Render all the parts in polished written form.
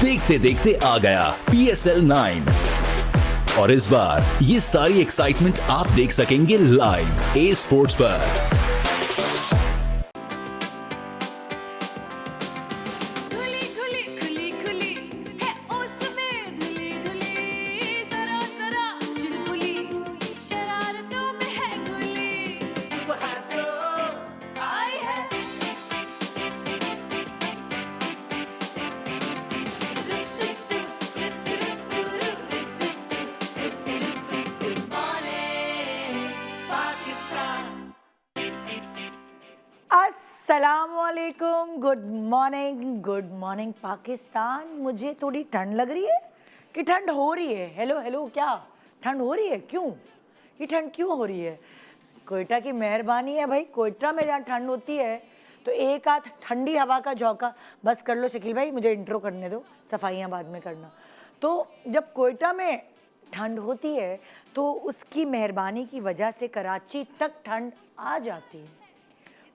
देखते देखते आ गया PSL 9 और इस बार ये सारी एक्साइटमेंट आप देख सकेंगे लाइव ए स्पोर्ट्स पर। अस्सलामुअलैकुम, गुड मॉर्निंग पाकिस्तान। मुझे थोड़ी ठंड लग रही है कि ठंड हो रही है? हेलो क्या ठंड हो रही है? क्यों ये ठंड क्यों हो रही है? कोयटा की मेहरबानी है भाई। कोयटा में जहाँ ठंड होती है तो एक आध ठंडी हवा का झोंका बस कर लो। शकील भाई मुझे इंट्रो करने दो, सफाइयाँ बाद में करना। तो जब कोयटा में ठंड होती है तो उसकी मेहरबानी की वजह से कराची तक ठंड आ जाती है,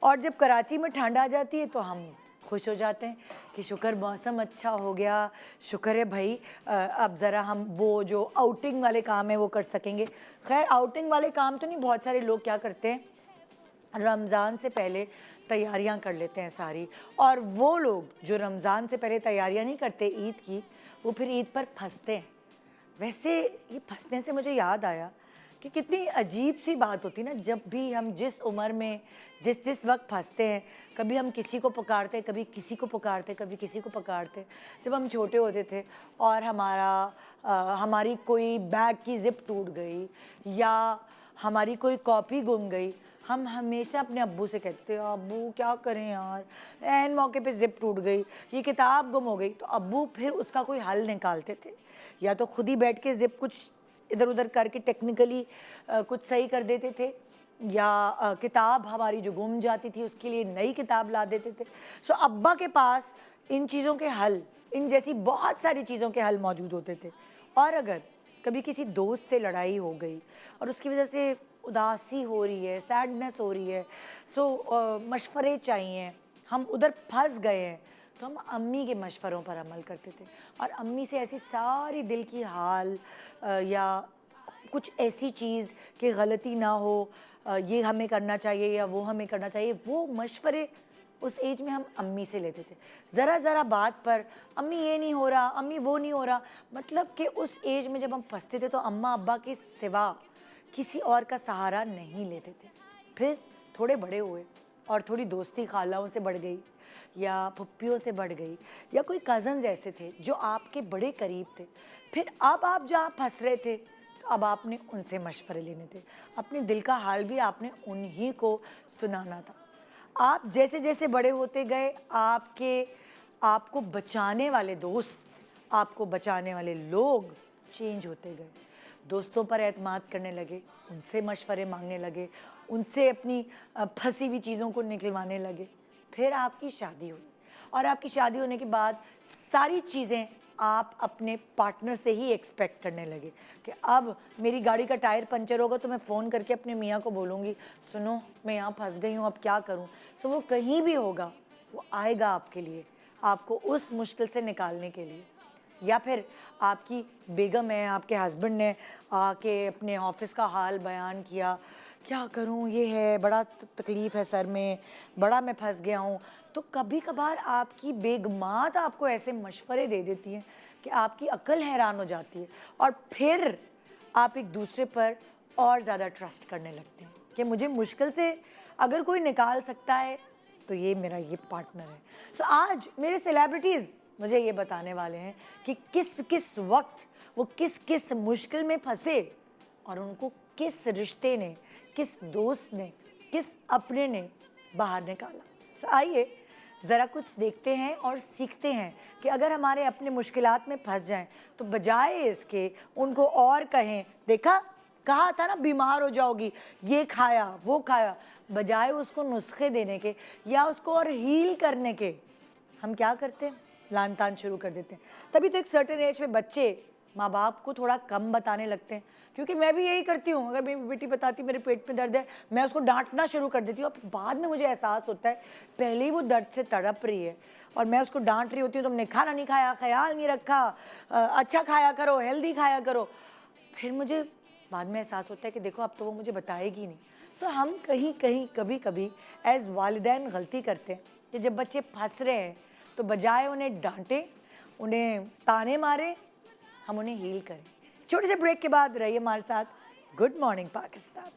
और जब कराची में ठंड आ जाती है तो हम खुश हो जाते हैं कि शुक्र मौसम अच्छा हो गया, शुक्र है भाई अब ज़रा हम वो जो आउटिंग वाले काम है वो कर सकेंगे। खैर आउटिंग वाले काम तो नहीं, बहुत सारे लोग क्या करते हैं रमज़ान से पहले तैयारियां कर लेते हैं सारी, और वो लोग जो रमज़ान से पहले तैयारियां नहीं करते ईद की, वो फिर ईद पर फंसते हैं। वैसे ये फंसने से मुझे याद आया कि कितनी अजीब सी बात होती है ना, जब भी हम जिस उम्र में जिस वक्त फंसते हैं, कभी हम किसी को पुकारते, कभी किसी को पुकारते, कभी किसी को पुकारते। जब हम छोटे होते थे और हमारी कोई बैग की जिप टूट गई या हमारी कोई कॉपी गुम गई, हम हमेशा अपने अब्बू से कहते हैं अब्बू क्या करें यार, ऐन मौके पे जिप टूट गई, ये किताब गुम हो गई। तो अब्बू फिर उसका कोई हल निकालते थे, या तो खुद ही बैठ के जिप कुछ इधर उधर करके टेक्निकली कुछ सही कर देते थे, या किताब हमारी जो गुम जाती थी उसके लिए नई किताब ला देते थे। सो अब्बा के पास इन चीज़ों के हल, इन जैसी बहुत सारी चीज़ों के हल मौजूद होते थे। और अगर कभी किसी दोस्त से लड़ाई हो गई और उसकी वजह से उदासी हो रही है, सैडनेस हो रही है, सो मशवरे चाहिए, हम उधर फंस गए हैं, तो हम अम्मी के मशवरों पर अमल करते थे। और अम्मी से ऐसी सारी दिल की हाल या कुछ ऐसी चीज़ कि गलती ना हो, ये हमें करना चाहिए या वो हमें करना चाहिए, वो मशवरे उस एज में हम अम्मी से लेते थे। ज़रा बात पर अम्मी ये नहीं हो रहा, अम्मी वो नहीं हो रहा, मतलब कि उस एज में जब हम फंसते थे तो अम्मा अब्बा के सिवा किसी और का सहारा नहीं लेते थे। फिर थोड़े बड़े हुए और थोड़ी दोस्ती खालाओं से बढ़ गई या फुप्पियों से बढ़ गई, या कोई कज़न्स ऐसे थे जो आपके बड़े करीब थे। फिर अब आप जहाँ फंस रहे थे तो अब आपने उनसे मशवरे लेने थे, अपने दिल का हाल भी आपने उन्हीं को सुनाना था। आप जैसे जैसे बड़े होते गए आपको बचाने वाले दोस्त, आपको बचाने वाले लोग चेंज होते गए। दोस्तों पर एतमाद करने लगे, उनसे मशवरे मांगने लगे, उनसे अपनी फंसी हुई चीज़ों को निकलवाने लगे। फिर आपकी शादी हुई, और आपकी शादी होने के बाद सारी चीज़ें आप अपने पार्टनर से ही एक्सपेक्ट करने लगे कि अब मेरी गाड़ी का टायर पंचर होगा तो मैं फ़ोन करके अपने मियाँ को बोलूँगी सुनो मैं यहाँ फंस गई हूँ, अब क्या करूँ। सो वो कहीं भी होगा, वो आएगा आपके लिए, आपको उस मुश्किल से निकालने के लिए। या फिर आपकी बेगम है, आपके हस्बैंड ने आके अपने ऑफिस का हाल बयान किया, क्या करूं, ये है, बड़ा तकलीफ़ है सर में, बड़ा मैं फंस गया हूं। तो कभी कभार आपकी बेगमात आपको ऐसे मशवरे दे देती हैं कि आपकी अक्ल हैरान हो जाती है, और फिर आप एक दूसरे पर और ज़्यादा ट्रस्ट करने लगते हैं कि मुझे मुश्किल से अगर कोई निकाल सकता है तो ये मेरा ये पार्टनर है। सो आज मेरे सेलिब्रिटीज़ मुझे ये बताने वाले हैं कि किस किस वक्त वो किस किस मुश्किल में फंसे और उनको किस रिश्ते ने, किस दोस्त ने, किस अपने ने बाहर निकाला। तो आइए ज़रा कुछ देखते हैं और सीखते हैं कि अगर हमारे अपने मुश्किलात में फंस जाएं तो बजाय इसके उनको और कहें, देखा कहा था ना बीमार हो जाओगी, ये खाया वो खाया, बजाय उसको नुस्खे देने के या उसको और हील करने के, हम क्या करते हैं, लान तान शुरू कर देते हैं। तभी तो एक सर्टेन एज पे बच्चे माँ बाप को थोड़ा कम बताने लगते हैं, क्योंकि मैं भी यही करती हूँ। अगर मेरी बेटी बताती मेरे पेट में दर्द है, मैं उसको डांटना शुरू कर देती हूँ। अब बाद में मुझे एहसास होता है पहले ही वो दर्द से तड़प रही है और मैं उसको डांट रही होती हूँ, तुमने खाना नहीं खाया, ख्याल नहीं रखा, अच्छा खाया करो, हेल्दी खाया करो। फिर मुझे बाद में एहसास होता है कि देखो अब तो वो मुझे बताएगी नहीं। सो हम कहीं कहीं कभी कभी एज वालिदैन गलती करते हैं कि जब बच्चे फंस रहे हैं तो बजाय उन्हें डांटें, उन्हें ताने मारें, हम उन्हें हील करें। छोटे से ब्रेक के बाद रहिए हमारे साथ। Good morning Pakistan.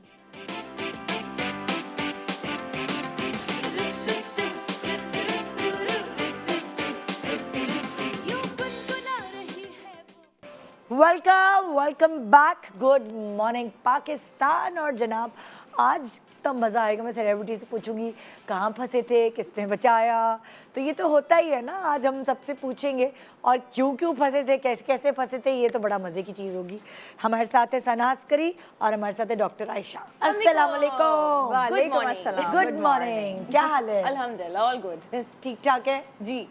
Welcome back. Good morning Pakistan. और जनाब आज तो मज़ा आएगा। मैं सेलिब्रिटी से पूछूंगी कहाँ फंसे थे, किसने बचाया। तो ये तो होता ही है ना, आज हम सबसे पूछेंगे और क्यों फंसे थे, कैसे कैसे फंसे थे। ये तो बड़ा मज़े की चीज़ होगी। हमारे साथ है सनाज करी और हमारे साथ है डॉक्टर आयशा। अस्सलाम वालेकुम। वालेकुम अस्सलाम। Good morning. क्या हाल है? अल्हम्दुलिल्लाह ऑल गुड। ठीक ठाक है जी।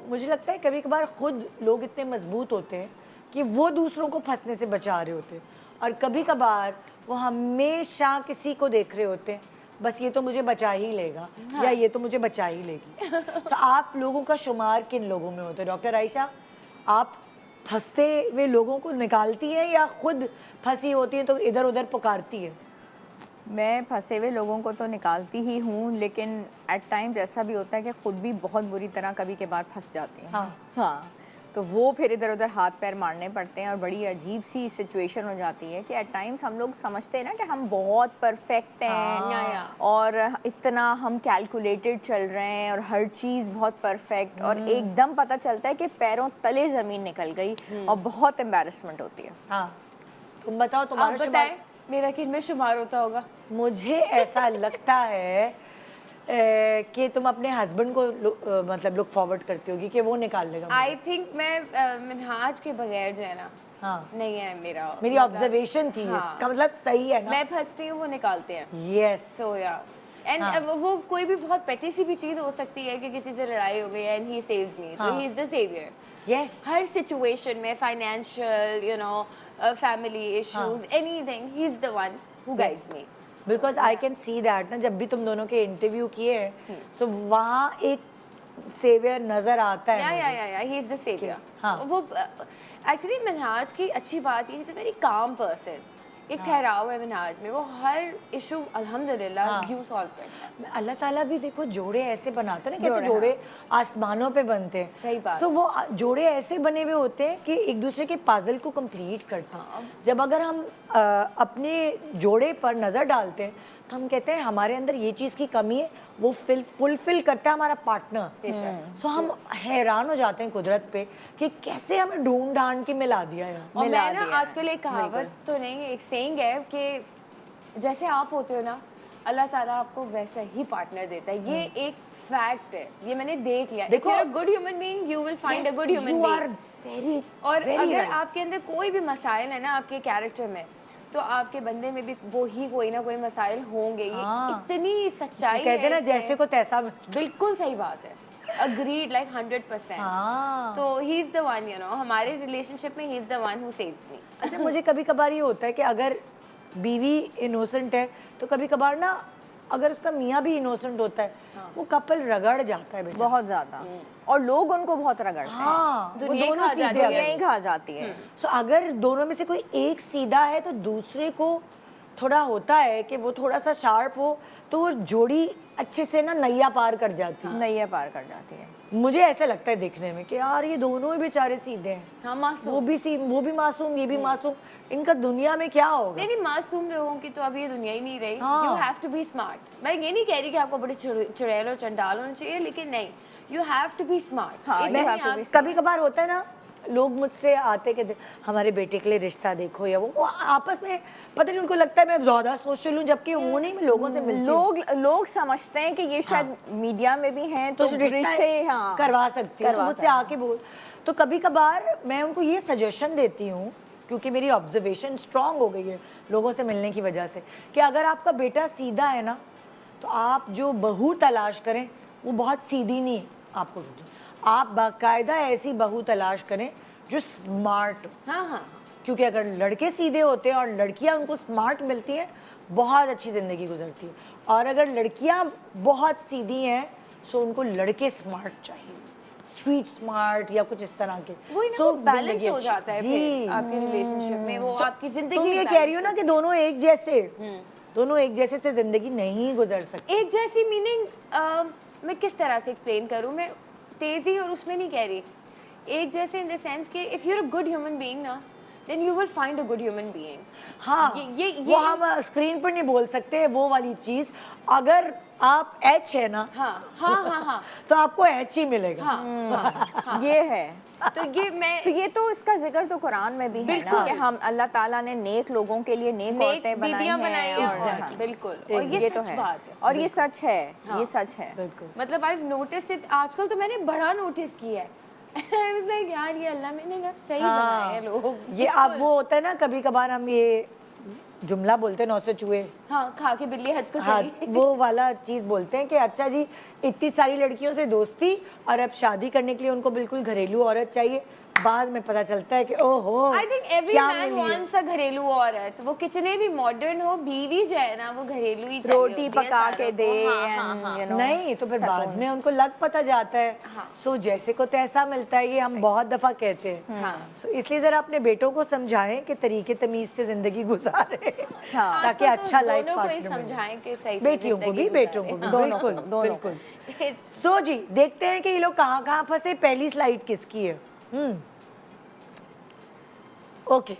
मुझे लगता है कभी कभार खुद लोग इतने मजबूत होते हैं कि वो दूसरों को फंसने से बचा रहे होते हैं, और कभी कभार वो हमेशा किसी को देख रहे होते हैं, बस ये तो मुझे बचा ही लेगा। हाँ। या ये तो मुझे बचा ही लेगी। तो आप लोगों का शुमार किन लोगों में होता है? डॉक्टर आयशा, आप फंसे हुए लोगों को निकालती हैं या खुद फंसी होती हैं तो इधर उधर पुकारती है? मैं फंसे हुए लोगों को तो निकालती ही हूँ, लेकिन एट टाइम ऐसा भी होता है कि खुद भी बहुत बुरी तरह कभी के बाद फंस जाती हैं। हाँ, तो वो फिर इधर उधर हाथ पैर मारने पड़ते हैं और बड़ी अजीब सी सिचुएशन हो जाती है कि एट टाइम्स हम लोग समझते हैं ना कि हम बहुत परफेक्ट हैं और इतना हम कैलकुलेटेड चल रहे हैं और हर चीज़ बहुत परफेक्ट, और एकदम पता चलता है कि पैरों तले ज़मीन निकल गई और बहुत एम्बैरेसमेंट होती है। हाँ, तुम बताओ तुम्हारा शुमार मेरा किन में शुमार होता होगा? मुझे ऐसा लगता है कि तुम अपने हस्बैंड को मतलब लुक फॉरवर्ड करती होगी कि वो निकाल लेगा। आई थिंक मैं मिनहाज के बगैर जो है ना, हाँ, नहीं है मेरी ऑब्जर्वेशन थी। हाँ, इसका मतलब सही है ना? मैं फंसती हूँ, वो निकालते हैं। यस। सो या एंड वो कोई भी बहुत पेटी सी भी चीज हो सकती है कि किसी से लड़ाई हो गई एंड ही सेव्स मी, तो he is the saviour. Yes. हर सिचुएशन में, financial, you know, family issues, anything, he is the one who guides me. Because I can see that ना, जब भी तुम दोनों के इंटरव्यू किए हैं सो वहाँ एक सेवियर नजर आता है। या ही इज द सेवियर। हाँ। वो एक्चुअली मिनहाज की अच्छी बात ये, is a very calm person. एक ठहराव है मिनहाज में, वो हर इशू अल्हम्दुलिल्लाह यूं सॉल्व करता है। अल्लाह ताला भी देखो जोड़े ऐसे बनाते हैं ना, कहते जोड़े आसमानों पे बनते हैं। सही बात। सो वो जोड़े ऐसे बने हुए होते हैं कि एक दूसरे के पजल को कंप्लीट करते हैं। जब अगर हम अपने जोड़े पर नज़र डालते हैं तो हम कहते हैं हमारे अंदर ये चीज़ की कमी है, वो फुलफिल करता है हमारा पार्टनर। सो हम हैरान हो जाते हैं कुदरत पे कि कैसे हमें ढूंढ ढांड के मिला दिया है। और मैं ना आजकल एक कहावत तो नहीं, एक सेइंग है कि जैसे आप होते हो ना, अल्लाह ताला आपको वैसा ही पार्टनर देता है। ये एक फैक्ट है, ये मैंने देख लिया। If you are a good human being, you will find a good human being. और अगर आपके अंदर कोई भी मसाइल है ना आपके कैरेक्टर में, तो आपके बंदे में भी वो ही कोई ना कोई मसाइल होंगे। ये इतनी सच्चाई कहते हैं ना, जैसे को तैसा। बिल्कुल सही बात है। Agreed, like 100%. तो he is the one, you know, हमारे रिलेशनशिप में he is the one who saves me. अच्छा, मुझे कभी कभार ये होता है कि अगर बीवी इनोसेंट है तो कभी कभार ना अगर उसका मियाँ भी इनोसेंट होता है, वो कपल रगड़ जाता है बेचारा बहुत ज्यादा, और लोग उनको बहुत रगड़ते हैं। हाँ, वो दोनों नहीं खा जाती है। सो अगर दोनों में से कोई एक सीधा है तो दूसरे को थोड़ा होता है कि वो थोड़ा सा शार्प हो, तो वो जोड़ी अच्छे से ना नैया पार कर जाती है। नैया पार कर जाती है। मुझे ऐसा लगता है देखने में कि यार ये दोनों ही बेचारे सीधे हैं। हाँ, मासूम। वो भी मासूम, ये भी मासूम। इनका दुनिया में क्या होगा? नहीं, मासूम लोगों की तो अब ये दुनिया ही नहीं रही। You have to be smart. मैं ये नहीं कह रही कि आपको बड़े चुड़ैल और चंडाल होना चाहिए, लेकिन नहीं, you have to be smart. कभी कभार होता है ना, लोग मुझसे आते कहते हमारे बेटे के लिए रिश्ता देखो, या वो आपस में पता नहीं उनको लगता है मैं ज्यादा सोशल हूँ, जबकि वो नहीं, मैं लोगों से मिलती हूँ। लोग समझते हैं कि ये शायद मीडिया में भी हैं तो रिश्ते करवा सकती हूँ, तो मुझसे आके बोल। तो कभी कभार मैं उनको ये सजेशन देती हूँ, क्योंकि मेरी ऑब्जर्वेशन स्ट्रांग हो गई है लोगों से मिलने की वजह से, कि अगर आपका बेटा सीधा है ना, तो आप जो बहू तलाश करें वो बहुत सीधी नहीं आपको ढूंढे। आप बाकायदा ऐसी बहू तलाश करें जो स्मार्ट हो। हाँ हाँ क्योंकि अगर लड़के सीधे होते हैं और लड़कियां उनको स्मार्ट मिलती हैं, बहुत अच्छी ज़िंदगी गुजरती है। और अगर लड़कियां बहुत सीधी हैं सो उनको लड़के स्मार्ट चाहिए, स्ट्रीट स्मार्ट या कुछ इस तरह के। वही ना, So, वो बैलेंस जिंदगी हो अच्छी- जाता है जी। फिर आपके रिलेशनशिप में, वो आपकी जिंदगी तुम ये balance कह रही हो ना कि दोनों एक जैसे, दोनों एक जैसे से जिंदगी नहीं गुजर सकती। एक जैसी मीनिंग मैं किस तरह से एक्सप्लेन करूँ, मैं तेजी और उसमें नहीं कह रही, एक जैसे इन द सेंस कि if you are a good human being ना, then you will find a good human being. हाँ, वो हम स्क्रीन पर नहीं बोल सकते वो वाली चीज। अगर आप एच है ना, हाँ तो आपको एच ही मिलेगा। हाँ ये है। तो ये मैं तो ये तो इसका जिक्र तो कुरान में भी है ना बिल्कुल। कि हम अल्लाह ताला ने नेक लोगों के लिए नेक नेक औरतें बनाई बीबियां बनाई हैं हैं और और हाँ, बिल्कुल, और ये तो सच है बात है। और ये सच है, हाँ। ये सच है। बिल्कुल। मतलब आई नोटिस इट, आजकल तो मैंने बड़ा नोटिस किया है। I was like, यार ये अल्लाह ने ना सही बनाए हैं लोग। ये अब वो होता है ना, कभी कभार हम ये जुमला बोलते हैं 9 से चूहे, हाँ, खा के बिल्ली हज को हाँ, चली। वो वाला चीज बोलते हैं कि अच्छा जी इतनी सारी लड़कियों से दोस्ती और अब शादी करने के लिए उनको बिल्कुल घरेलू औरत चाहिए। बाद में पता चलता है कि ओहो, आई थिंक एवरी क्या मैन मिली है। वांट्स अ घरेलू औरत, वो कितने भी मॉडर्न हो, बीवी जो है ना वो घरेलू ही चाहिए रोटी होती है पका सारों के को। दे हाँ, and, you know, नहीं तो फिर बाद सुकून। में उनको लग पता जाता है। हाँ। सो जैसे को तैसा मिलता है, ये हम बहुत दफा कहते हैं। हाँ। सो इसलिए जरा अपने बेटों को समझाएं कि तरीके तमीज से जिंदगी गुजारे, हाँ। ताकि आजकल तो अच्छा लाइफ दोनों को ही पार्टनर मिले। समझाएं कि सही से बेटियों को भी, जिंदगी बेटों को भी, गुजारें। दोनों बिल्कुल को, दोनों को। बिल्कुल। सो जी देखते हैं कि ये लोग कहाँ कहाँ फंसे। पहली स्लाइड किसकी है? Okay,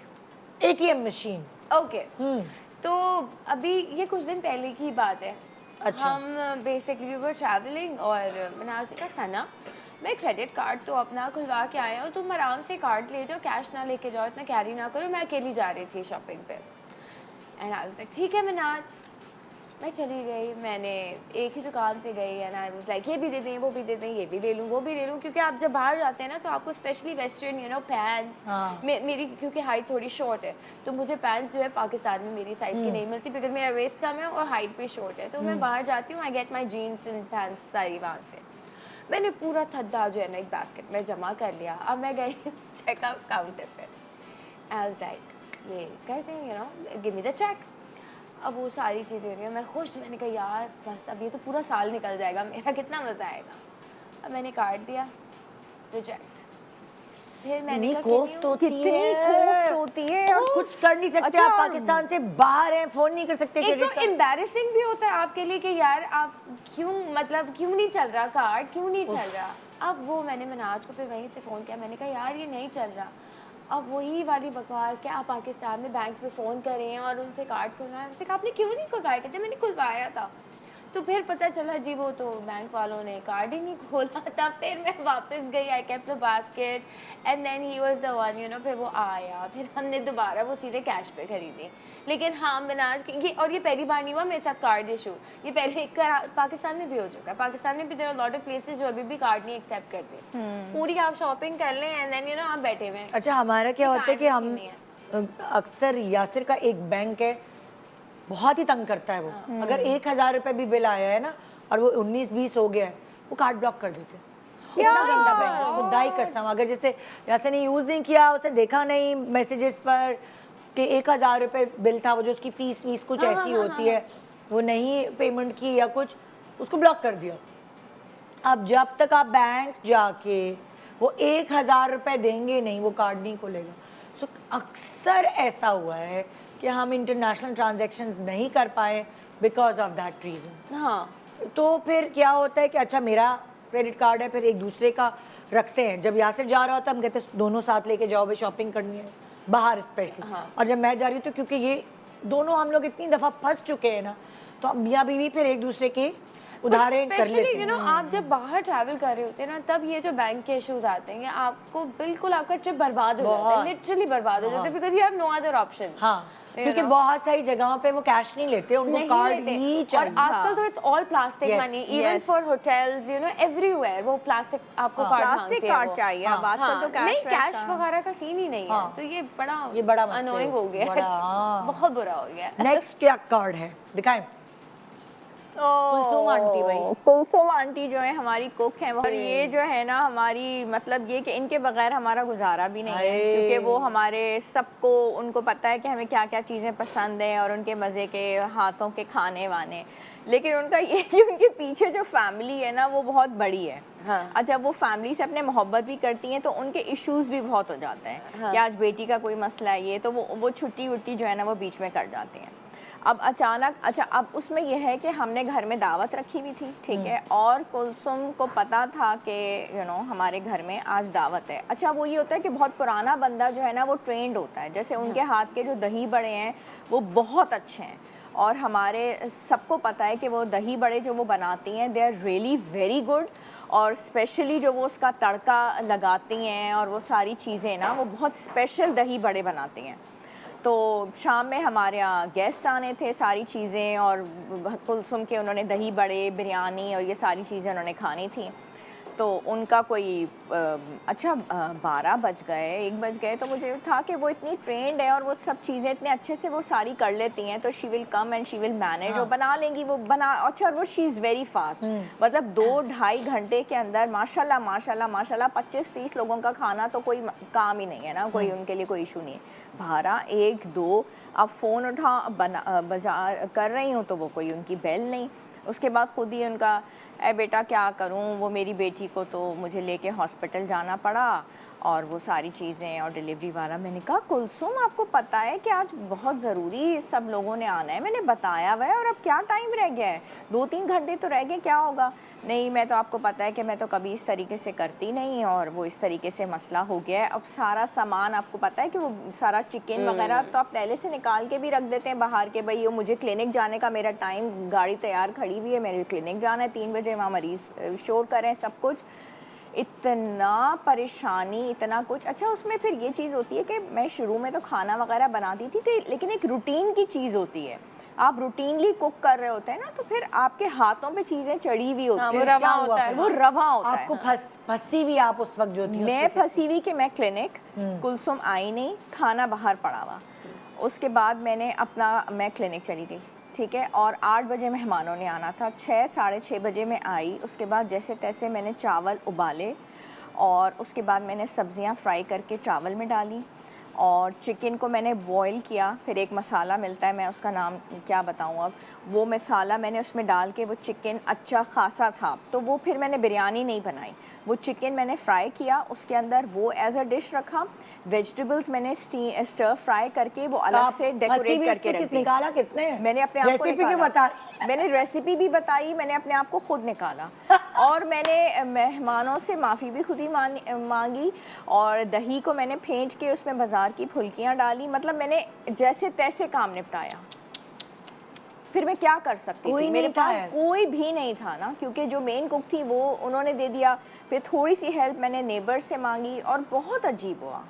ATM machine. ओके, तो अभी ये कुछ दिन पहले की बात है। अच्छा। हम बेसिकली वी वर ट्रैवलिंग और मैंने आज देखा सना, मैं क्रेडिट कार्ड तो अपना खुलवा के आया हूँ, तुम आराम से कार्ड ले जाओ, कैश ना लेके जाओ, इतना कैरी ना करो। मैं अकेली जा रही थी शॉपिंग पे एंड आई वाज लाइक ठीक है मनाज, मैं चली गई। मैंने एक ही दुकान पे गई एंड आई वाज लाइक ये भी दे दें, वो भी दे दें, ये भी ले लूँ, वो भी ले लूँ, क्योंकि आप जब बाहर जाते हैं ना तो आपको specially western you know pants, हाँ। मेरी क्योंकि हाइट थोड़ी शॉर्ट है तो मुझे पैंट्स जो है पाकिस्तान में मेरी साइज़ की नहीं मिलती, बिकॉज मेरा वेस्ट कम है और हाइट भी शॉर्ट है। तो मैं बाहर जाती हूँ, I get my jeans and pants सारी वहाँ से। मैंने पूरा थद्दा जो है ना एक बास्केट में जमा कर लिया। अब मैं गई चेकआउट काउंटर पे, आई वाज लाइक ये करते हैं you know give me the check. अब वो सारी चीज़ें हो रही हैं, मैं खुश, मैंने कहा यार बस अब ये तो पूरा साल निकल जाएगा मेरा, कितना मज़ा आएगा। अब मैंने कार्ड दिया, रिजेक्ट। फिर मैंने कहा कोफ्त होती कितनी है, कोफ्त होती है और कुछ कर नहीं सकते। अच्छा, आप पाकिस्तान से बाहर हैं, फोन नहीं कर सकते। एक तो credit card- एम्बैरेसिंग भी होता है आपके लिए कि यार आप क्यों मतलब क्यों नहीं चल रहा कार्ड, क्यों नहीं चल रहा। अब वो मैंने मनाज को फिर वहीं से फ़ोन किया, मैंने कहा यार ये नहीं चल रहा। अब वही वाली बकवास कि आप पाकिस्तान में बैंक में फ़ोन करें और उनसे कार्ड खुलवाएं। उनसे कहा आपने क्यों नहीं खुलवाया? कहते मैंने खुलवाया था। तो फिर पता चला जी वो तो बैंक वालों ने कार्ड ही नहीं खोला था। फिर मैं वापस गई, I kept the basket and then he was the one you know. फिर वो आया, फिर हमने दोबारा वो चीज़ें कैश पे खरीदी। लेकिन हाँ मनाज ये, और ये पहली बार नहीं हुआ मेरे साथ कार्ड इशू, ये पहले पाकिस्तान में भी हो चुका है। पाकिस्तान में भी there are lot of places जो अभी भी कार्ड नहीं एक्सेप्ट करते। पूरी आप शॉपिंग कर लें एंड देन यू नो आप बैठे हुए हैं। अच्छा, हमारा क्या होता है कि कार्ड हम मशीन अक्सर यासिर का एक बैंक है, बहुत ही तंग करता है वो। अगर 1000 रुपए भी बिल आया है ना और वो 19-20 हो गया है, वो कार्ड ब्लॉक कर देते हैं। इतना गंदा बैंक है, खुदा ही कसम। अगर जैसे यासिर ने यूज़ नहीं किया, उसे देखा नहीं मैसेजेस पर कि 1000 रुपए बिल था, वो जो उसकी फीस कुछ ऐसी होती है, वो नहीं पेमेंट की या कुछ, उसको ब्लॉक कर दिया। अब जब तक आप बैंक जाके वो 1000 रुपए देंगे नहीं, वो कार्ड नहीं खोलेगा। सो अक्सर ऐसा हुआ है कि हम इंटरनेशनल ट्रांजैक्शंस नहीं कर पाए बिकॉज ऑफ दैट रीज़न। हाँ, तो फिर क्या होता है कि अच्छा मेरा क्रेडिट कार्ड है, फिर एक दूसरे का रखते हैं। जब यासिर जा रहा होता है हम कहते हैं दोनों साथ लेके जाओ भाई, शॉपिंग करनी है बाहर स्पेशली। हाँ। और जब मैं जा रही हूँ तो क्योंकि ये दोनों हम लोग इतनी दफ़ा फंस चुके हैं ना, तो अब मियाँ बीवी फिर एक दूसरे के उधारे कर लेते यू नो हैं। आप जब बाहर ट्रैवल कर रहे होते हैं ना, तब ये जो बैंक के इश्यूज आते हैं, आपको बिल्कुल आपका ट्रिप बर्बाद हो जाता है, लिटरली बर्बाद हो जाता है, because you have no other option. हाँ, क्योंकि बहुत सारी जगहों पे वो कैश नहीं लेते, उनको नहीं कार्ड लेते। ही और चाहिए। आजकल तो it's all plastic Yes, money, even yes. For hotels you know everywhere वो प्लास्टिक आपको कार्ड प्लास्टिक मांगते हैं कार्ड वो। चाहिए हाँ, अब आजकल तो नहीं कैश कैश वगैरह का सीन ही नहीं है। हाँ। तो ये बड़ा मसला अनोइंग हो गया बड़ा, हाँ। बहुत बुरा हो गया। नेक्स्ट क्या कार्ड है दिखाएं? कुलसुम आंटी भाई। कुलसुम आंटी जो है हमारी कुक हैं, और ये जो है ना हमारी मतलब ये कि इनके बगैर हमारा गुजारा भी नहीं है, क्योंकि वो हमारे सबको, उनको पता है कि हमें क्या क्या चीज़ें पसंद हैं और उनके मज़े के हाथों के खाने वाने। लेकिन उनका ये कि उनके पीछे जो फैमिली है ना वो बहुत बड़ी है। हाँ। अच्छा, वो फैमिली से अपने मोहब्बत भी करती हैं तो उनके इश्यूज भी बहुत हो जाते हैं। हाँ। कि आज बेटी का कोई मसला है ये, तो वो छुट्टी वुट्टी जो है ना वो बीच में कर जाती हैं। अब अचानक, अच्छा अब उसमें यह है कि हमने घर में दावत रखी हुई थी, ठीक है, और कुलसुम को पता था कि हमारे घर में आज दावत है। अच्छा, वो ये होता है कि बहुत पुराना बंदा जो है ना वो ट्रेंड होता है, जैसे उनके हाथ के जो दही बड़े हैं वो बहुत अच्छे हैं, और हमारे सबको पता है कि वो दही बड़े जो वो बनाती हैं they are really very good, और स्पेशली जो वो उसका तड़का लगाती हैं और वो सारी चीज़ें ना वो बहुत स्पेशल दही बड़े बनाती हैं। तो शाम में हमारे यहाँ गेस्ट आने थे, सारी चीज़ें, और कुलसुम के उन्होंने दही बड़े, बिरयानी और ये सारी चीज़ें उन्होंने खानी थी। तो उनका कोई 12 बज गए, 1 बज गए, तो मुझे था कि वो इतनी ट्रेंड है और वो सब चीज़ें इतने अच्छे से वो सारी कर लेती हैं, तो she will come and she will manage, वो बना लेंगी, वो बना। अच्छा, और वो शी इज़ वेरी फास्ट, मतलब 2-2.5 घंटे के अंदर माशाल्लाह माशाल्लाह माशाल्लाह 25-30 लोगों का खाना तो कोई काम ही नहीं है ना, कोई उनके लिए कोई इशू नहीं है। 12, 1, 2, अब फ़ोन बजा कर रही हूँ तो वो कोई उनकी बेल नहीं। उसके बाद खुद ही उनका, ए बेटा क्या करूं, वो मेरी बेटी को तो मुझे लेके हॉस्पिटल जाना पड़ा और वो सारी चीज़ें, और डिलीवरी वाला। मैंने कहा कुलसुम आपको पता है कि आज बहुत ज़रूरी सब लोगों ने आना है, मैंने बताया हुआ है, और अब क्या टाइम रह गया है, 2-3 घंटे तो रह गए, क्या होगा। नहीं, मैं तो आपको पता है कि मैं तो कभी इस तरीके से करती नहीं, और वो इस तरीके से मसला हो गया है। अब सारा सामान आपको पता है कि वो सारा चिकन वगैरह तो आप पहले से निकाल के भी रख देते हैं बाहर के, भाई मुझे क्लिनिक जाने का मेरा टाइम, गाड़ी तैयार खड़ी हुई है, मेरे क्लिनिक जाना है 3 बजे, वहाँ मरीज़ शोर करें सब कुछ, इतना परेशानी, इतना कुछ। अच्छा, उसमें फिर ये चीज़ होती है कि मैं शुरू में तो खाना वगैरह बनाती थी, लेकिन एक रूटीन की चीज़ होती है, आप रूटीनली कुक कर रहे होते हैं ना, तो फिर आपके हाथों पे चीज़ें चढ़ी हुई होती हैं, वो रवा होता है, वो रवा होता है। आपको फंसी हुई आप उस वक्त जो थी? मैं फंसी हुई कि मैं क्लिनिक, कुलसुम आई नहीं, खाना बाहर पड़ा हुआ। उसके बाद मैं क्लिनिक चली गई, ठीक है, और 8 बजे मेहमानों ने आना था, 6, साढ़े 6 बजे मैं आई। उसके बाद जैसे तैसे मैंने चावल उबाले, और उसके बाद मैंने सब्ज़ियां फ्राई करके चावल में डाली, और चिकन को मैंने बॉईल किया। फिर एक मसाला मिलता है, मैं उसका नाम क्या बताऊँ अब, वो मसाला मैंने उसमें डाल के, वो चिकन अच्छा खासा था, तो वो फिर मैंने बिरयानी नहीं बनाई, वो चिकन मैंने फ्राई किया, उसके अंदर वो एज अ डिश रखा। वेजिटेबल्स मैंने स्टर फ्राई करके वो अलग से डेकोरेट करके रख दी। निकाला किसने? मैंने अपने आप को निकाला। मैंने रेसिपी भी बताई, मैंने अपने आप को खुद निकाला, और मैंने मेहमानों से माफ़ी भी खुद ही मांगी, और दही को मैंने फेंट के उसमें बाजार की फुल्कियाँ डाली, मतलब मैंने जैसे तैसे काम निपटाया। फिर मैं क्या कर सकती थी, मेरे पास कोई भी नहीं था ना, क्योंकि जो मेन कुक थी वो उन्होंने दे दिया। फिर थोड़ी सी हेल्प मैंने नेबर से मांगी, और बहुत अजीब हुआ,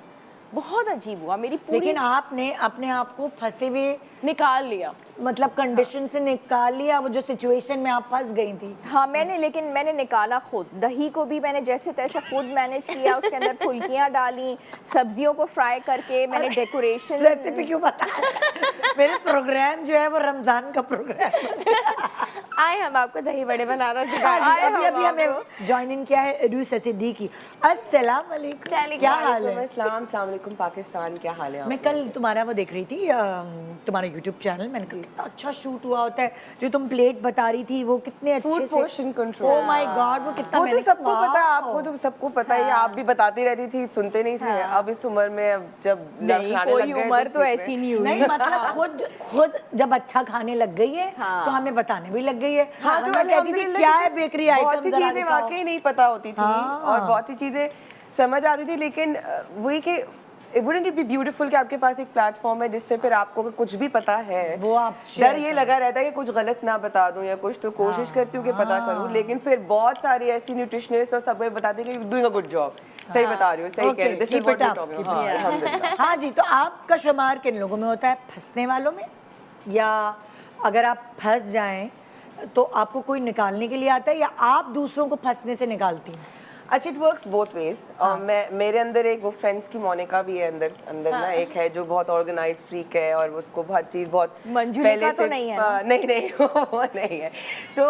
बहुत अजीब हुआ मेरी पूरी। लेकिन आपने अपने आप को फंसे हुए निकाल लिया, मतलब कंडीशन से निकाल लिया, वो जो सिचुएशन में आप फंस गई थी। हाँ, लेकिन मैंने निकाला खुद। दही को भी मैंने जैसे तैसे खुद मैनेज किया, उसके अंदर फुल्कियाँ डाली, सब्जियों को फ्राई करके मैंने डेकोरेशन। रेसिपी क्यों बता मेरे प्रोग्राम जो है वो रमजान का प्रोग्राम आए हम आपको दही बड़े बनाना सिखाएंगे। अभी हमें ज्वाइन इन किया है रूसा सिद्दीकी। अस्सलाम वालेकुम, क्या हाल है? अस्सलाम वालेकुम पाकिस्तान, क्या हाल है? मैं कल तुम्हारा वो देख रही थी, तुम्हारा यूट्यूब चैनल, मैंने कहा कितना अच्छा शूट हुआ होता है, जो तुम प्लेट बता रही थी वो कितने अच्छे से, portion control, oh my God, वो कितना, वो तो सबको पता है, आपको तो सबको पता है, आप भी बताती रहती थी, सुनते नहीं थे। अब इस उम्र में, अब जब कोई उम्र तो ऐसी नहीं हुई, नहीं मतलब खुद जब अच्छा खाने लग गई है तो हमें बताने भी लग गई है। हाँ, तो कहती थी क्या है बेकरी आइटम, बहुत सी चीजें वाकई नहीं पता होती थी, और बहुत सी चीजें समझ आती थी, लेकिन वही कि wouldn't it be beautiful कि आपके पास एक प्लेटफॉर्म है जिससे फिर आपको कुछ भी पता है, वो आप डर ये लगा रहता है कि कुछ गलत ना बता दूं या कुछ, तो कोशिश करती हूँ कि पता करूं, लेकिन फिर बहुत सारी ऐसी न्यूट्रिशनिस्ट और सब बताते हैं कि डूइंग अ गुड जॉब, सही बता रही हो, सही कह रही हो, this is what we talking about, अल्हम्दुलिल्लाह। हाँ जी, तो आपका शुमार किन लोगों में होता है, फंसने वालों में, या अगर आप फंस जाएं तो आपको कोई निकालने के लिए आता है, या आप दूसरों को फंसने से निकालती हैं? अच्छा, इट वर्क्स बोथ वेज। और मेरे अंदर एक वो फ्रेंड्स की मोनिका भी है अंदर अंदर ना, एक है जो बहुत ऑर्गेनाइज फ्रीक है और उसको हर चीज बहुत मंजुलिका तो नहीं है ना? नहीं वो नहीं है। तो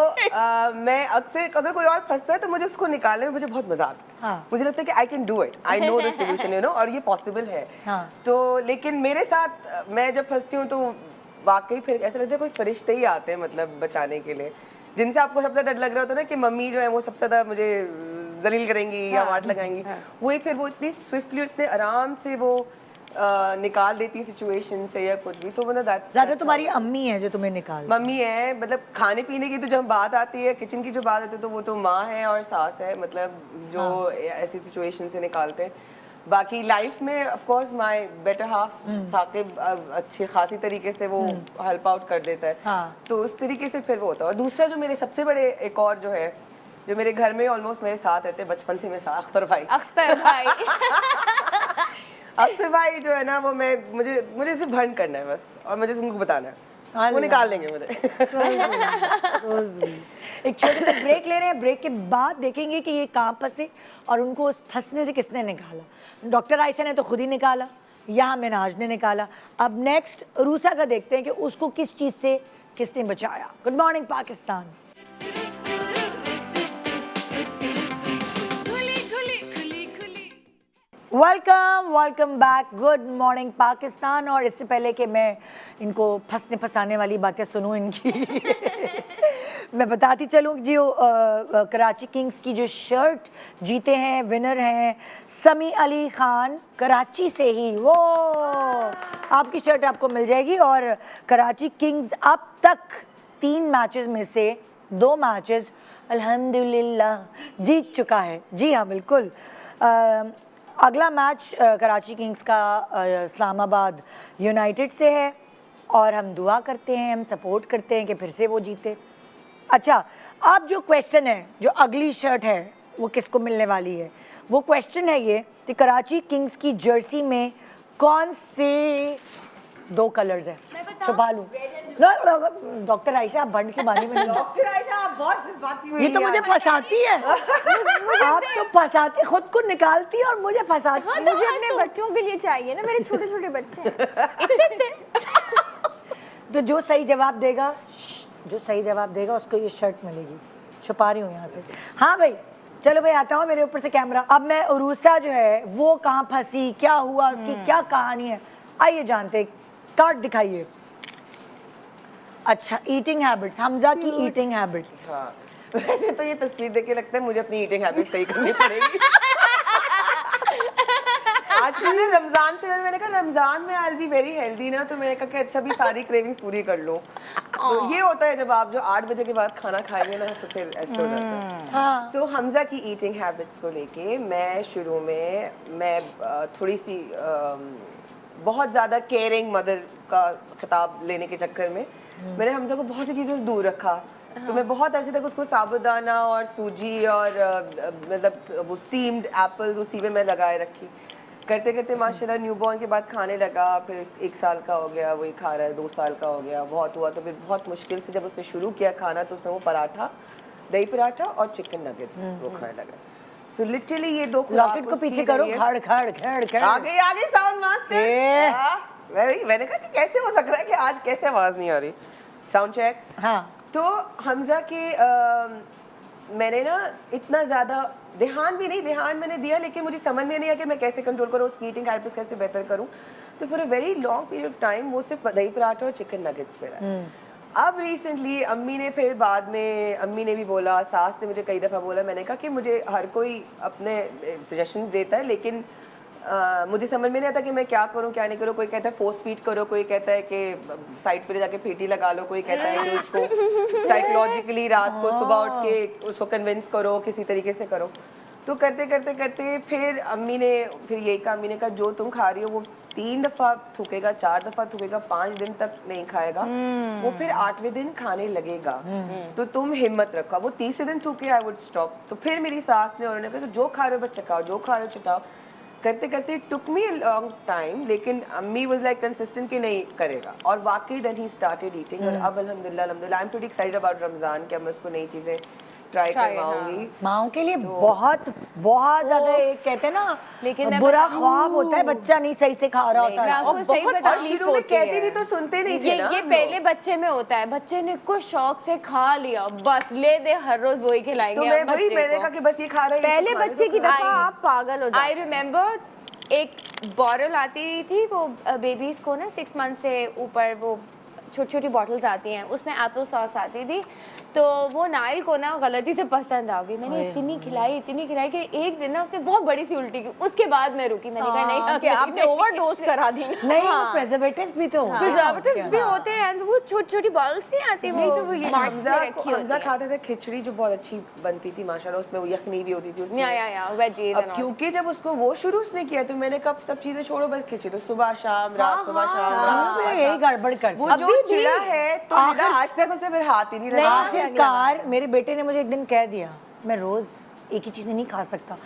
मैं अक्सर अगर कोई और फंसता है तो मुझे उसको निकालने में मुझे बहुत मजा आता है। मुझे लगता है कि I can do it, I know the solution, you know, और ये पॉसिबल है। तो लेकिन मेरे साथ मैं जब फंसती हूँ तो वाकई फिर ऐसा लगता है कोई फरिश्ते ही आते हैं मतलब बचाने के लिए, जिनसे आपको सबसे डर लग रहा होता है ना कि मम्मी जो है वो सबसे ज्यादा मुझे जलील करेंगी या वाट लगाएंगी, वही फिर वो इतनी स्विफ्टली इतने आराम से वो निकाल देती सिचुएशन से या कुछ भी। तो मतलब दैट्स ज्यादा तुम्हारी अम्मी है जो तुम्हें निकाल, मम्मी है। मतलब खाने पीने की तो जब बात आती है, किचन की जो बात आती है, तो वो तो माँ है और सास है, मतलब जो ऐसी सिचुएशन से निकालते हैं। बाकी लाइफ में of course my better half Saqib अच्छी खासी तरीके से वो हेल्प आउट कर देता है। तो उस तरीके से फिर वो होता है। और दूसरा जो मेरे सबसे बड़े एक और जो है, जो मेरे घर में ऑलमोस्ट मेरे साथ रहते हैं बचपन से मेरे साथ, अख्तर भाई। अख्तर भाई जो है ना वो मुझे सिर्फ भंड करना है बस, और मुझे उनको बताना है, वो निकाल देंगे मुझे। एक छोटे से ब्रेक ले रहे हैं, ब्रेक के बाद देखेंगे कि ये कहाँ फंसे और उनको उस फंसने से किसने निकाला। डॉक्टर आयशा ने तो खुद ही निकाला, यहाँ मिनाज ने निकाला। अब नेक्स्ट रूसा का देखते हैं कि उसको किस चीज़ से किसने बचाया। Good morning Pakistan. Welcome back, good morning Pakistan. और इससे पहले कि मैं इनको फंसाने वाली बातें सुनूं इनकी मैं बताती चलूं जी, कराची किंग्स की जो शर्ट जीते हैं, विनर हैं समी अली खान कराची से ही। वो आपकी शर्ट आपको मिल जाएगी। और कराची किंग्स अब तक 3 मैचेस में से 2 मैचेस अल्हम्दुलिल्लाह जीत चुका है। जी हाँ, बिल्कुल। अगला मैच कराची किंग्स का इस्लामाबाद यूनाइटेड से है और हम दुआ करते हैं, हम सपोर्ट करते हैं कि फिर से वो जीते। अच्छा, अब जो क्वेश्चन है, जो अगली शर्ट है वो किसको मिलने वाली है, वो क्वेश्चन है ये कि कराची किंग्स की जर्सी में कौन से 2 कलर्स हैं? छुपा लूं? डॉक्टर आयशा, आप बंड की बानी में डॉक्टर आयशा आप बहुत जज्बाती हुई ये तो मुझे फंसाती है। आप तो फंसाती, खुद को निकालती है और मुझे फंसाती है। मुझे अपने बच्चों के लिए चाहिए ना, मेरे छोटे छोटे बच्चे हैं। तो जो सही जवाब देगा उसको ये शर्ट मिलेगी। छुपा रही हूँ यहाँ से। हाँ भाई, चलो भाई, आता हूँ मेरे ऊपर से कैमरा। अब मैं उरूसा जो है वो कहाँ फंसी, क्या हुआ, उसकी क्या कहानी है, आइए जानते। कार्ड दिखाइए। अच्छा, ईटिंग हैबिट्स, हमजा की ईटिंग हैबिट्स। हाँ, वैसे तो ये तस्वीर देख के लगता है मुझे अपनी ईटिंग हैबिट सही करनी पड़ेगी। आज मैंने रमजान से मैंने कहा रमजान में I will be very healthy ना, तो मैंने कहा कि अच्छा भी सारी क्रेविंग्स पूरी कर लूं। तो ये होता है जब आप जो 8 बजे के बाद खाना खाएंगे ना, तो फिर ऐसा हो जाता है। सो हमजा की ईटिंग हैबिट्स को लेके मैं शुरू में थोड़ी सी बहुत ज़्यादा केयरिंग मदर का खिताब लेने के चक्कर में मैंने हमजा को बहुत सी चीज़ों से दूर रखा। तो मैं बहुत अर्से तक उसको साबुदाना और सूजी और मतलब वो स्टीम्ड एप्पल्स उसी में मैं लगाए रखी। करते करते माशाल्लाह न्यूबॉर्न के बाद खाने लगा। फिर 1 साल का हो गया, वही खा रहा है। 2 साल का हो गया, बहुत हुआ। तो फिर बहुत मुश्किल से जब उसने शुरू किया खाना, तो उसमें वो पराठा, दही पराठा और चिकन नगेट्स वो खाने लगा। सो लिटरली ये 2 लॉकेट को पीछे करो, खड़ खड़ खड़ खड़। आगे साउंड मास्टर। मैंने कहा कि कैसे हो सक रहा है कि आज कैसे आवाज नहीं आ रही। Sound check. हाँ, तो हमजा के मैंने ना इतना ज़्यादा ध्यान मैंने दिया, लेकिन मुझे समझ में नहीं आया कि मैं कैसे कंट्रोल करूँ, उसकी ईटिंग हैबिट्स कैसे बेहतर करूँ। तो for a very long period of time वो सिर्फ दही पराठा और चिकन नगेट्स पे रहा। अब रिसेंटली अम्मी ने फिर बाद में अम्मी ने भी बोला, सास ने मुझे कई दफ़ा बोला। मैंने कहा कि मुझे हर कोई अपने सजेशंस देता है, लेकिन मुझे समझ में नहीं आता कि मैं क्या करूं क्या नहीं करूं। कोई कहता है फोर्स फीड करो, कोई कहता है कि साइड पे जाके पीटी लगा लो, कोई कहता है कि उसको साइकोलॉजिकली रात को सुबह उठ के उसको कन्विंस करो, किसी तरीके से करो। तो करते करते करते फिर अम्मी ने फिर यही कहा, अम्मी ने कहा जो तुम खा रही हो वो 3 दफ़ा थूकेगा, 4 दफ़ा थूकेगा, 5 दिन तक नहीं खाएगा, वो फिर 8वें दिन खाने लगेगा। तो तुम हिम्मत रखो। वो 30वें दिन थूके, आई वुड स्टॉप। तो फिर मेरी सास ने उन्होंने कहा जो खा रहे हो बस चखाओ, जो खा रहे हो चटाओ। करते करते टुक मी अ लॉन्ग टाइम, लेकिन अम्मी वाज लाइक कंसिस्टेंट कि नहीं करेगा। और वाकई देन ही स्टार्टेड ईटिंग। और अब अल्हम्दुलिल्लाह I am pretty excited about Ramzan कि अब मैं उसको नई चीज़ें ट्राई करवाऊंगी। माओ के लिए बहुत बहुत ज्यादा एक कहते हैं ना, लेकिन मैं बुरा बताऊं- ख्वाब होता है, बच्चा नहीं सही से खा रहा होता मैं है। आपको सही बहुत बताऊं, तकलीफ शुरू में होती कहती है। थी तो सुनते नहीं थे ना ये हम पहले लोग। बच्चे में होता है, बच्चे ने कुछ शौक से खा लिया, बस ले दे हर रोज वही खिलाएंगे। तो मैं अब वही बच्चे मैंने को। कहा कि बस ये खा रहे हैं, पहले इसको खाने बच्चे दो, की खाने दफा दो। आप पागल हो आई जाते हैं। रिमेम्बर एक बॉटल आती थी, वो बेबीज को ना 6 मंथ से ऊपर वो छोटी छोटी बॉटल्स आती हैं, उसमें एप्पल सॉस आती थी। तो वो नाइल को ना गलती से पसंद आ गई, मैंने इतनी खिलाई कि एक दिन ना उसे बहुत बड़ी सी उल्टी की। उसके बाद मैं रुकी, मैंने कहा नहीं कि आपने ओवरडोज करा दी। नहीं, वो प्रिजर्वेटिव्स भी तो होते हैं। प्रिजर्वेटिव्स भी होते हैं, वो छोटी छोटी बॉल्स नहीं आती, नहीं तो वो ये marts में रखी हमजा होती खाते थे खिचड़ी जो बहुत अच्छी बनती थी माशाल्लाह, उसमें वो यखनी भी होती थी उसमें। या वेजीज अब क्योंकि जब उसको वो शुरू उसने किया तो मैंने कब सब चीजें छोड़ो, बस खिचड़ी तो सुबह शाम रात, सुबह शाम रात, हम सुबह यही शाम। गड़बड़ करते वो हैं। जो चिड़ा है तो आज तक उसने मेरे हाथ ही नहीं लगा। आखिरकार मेरे बेटे ने मुझे एक दिन कह दिया, मैं रोज एक ही चीज नहीं खा सकता।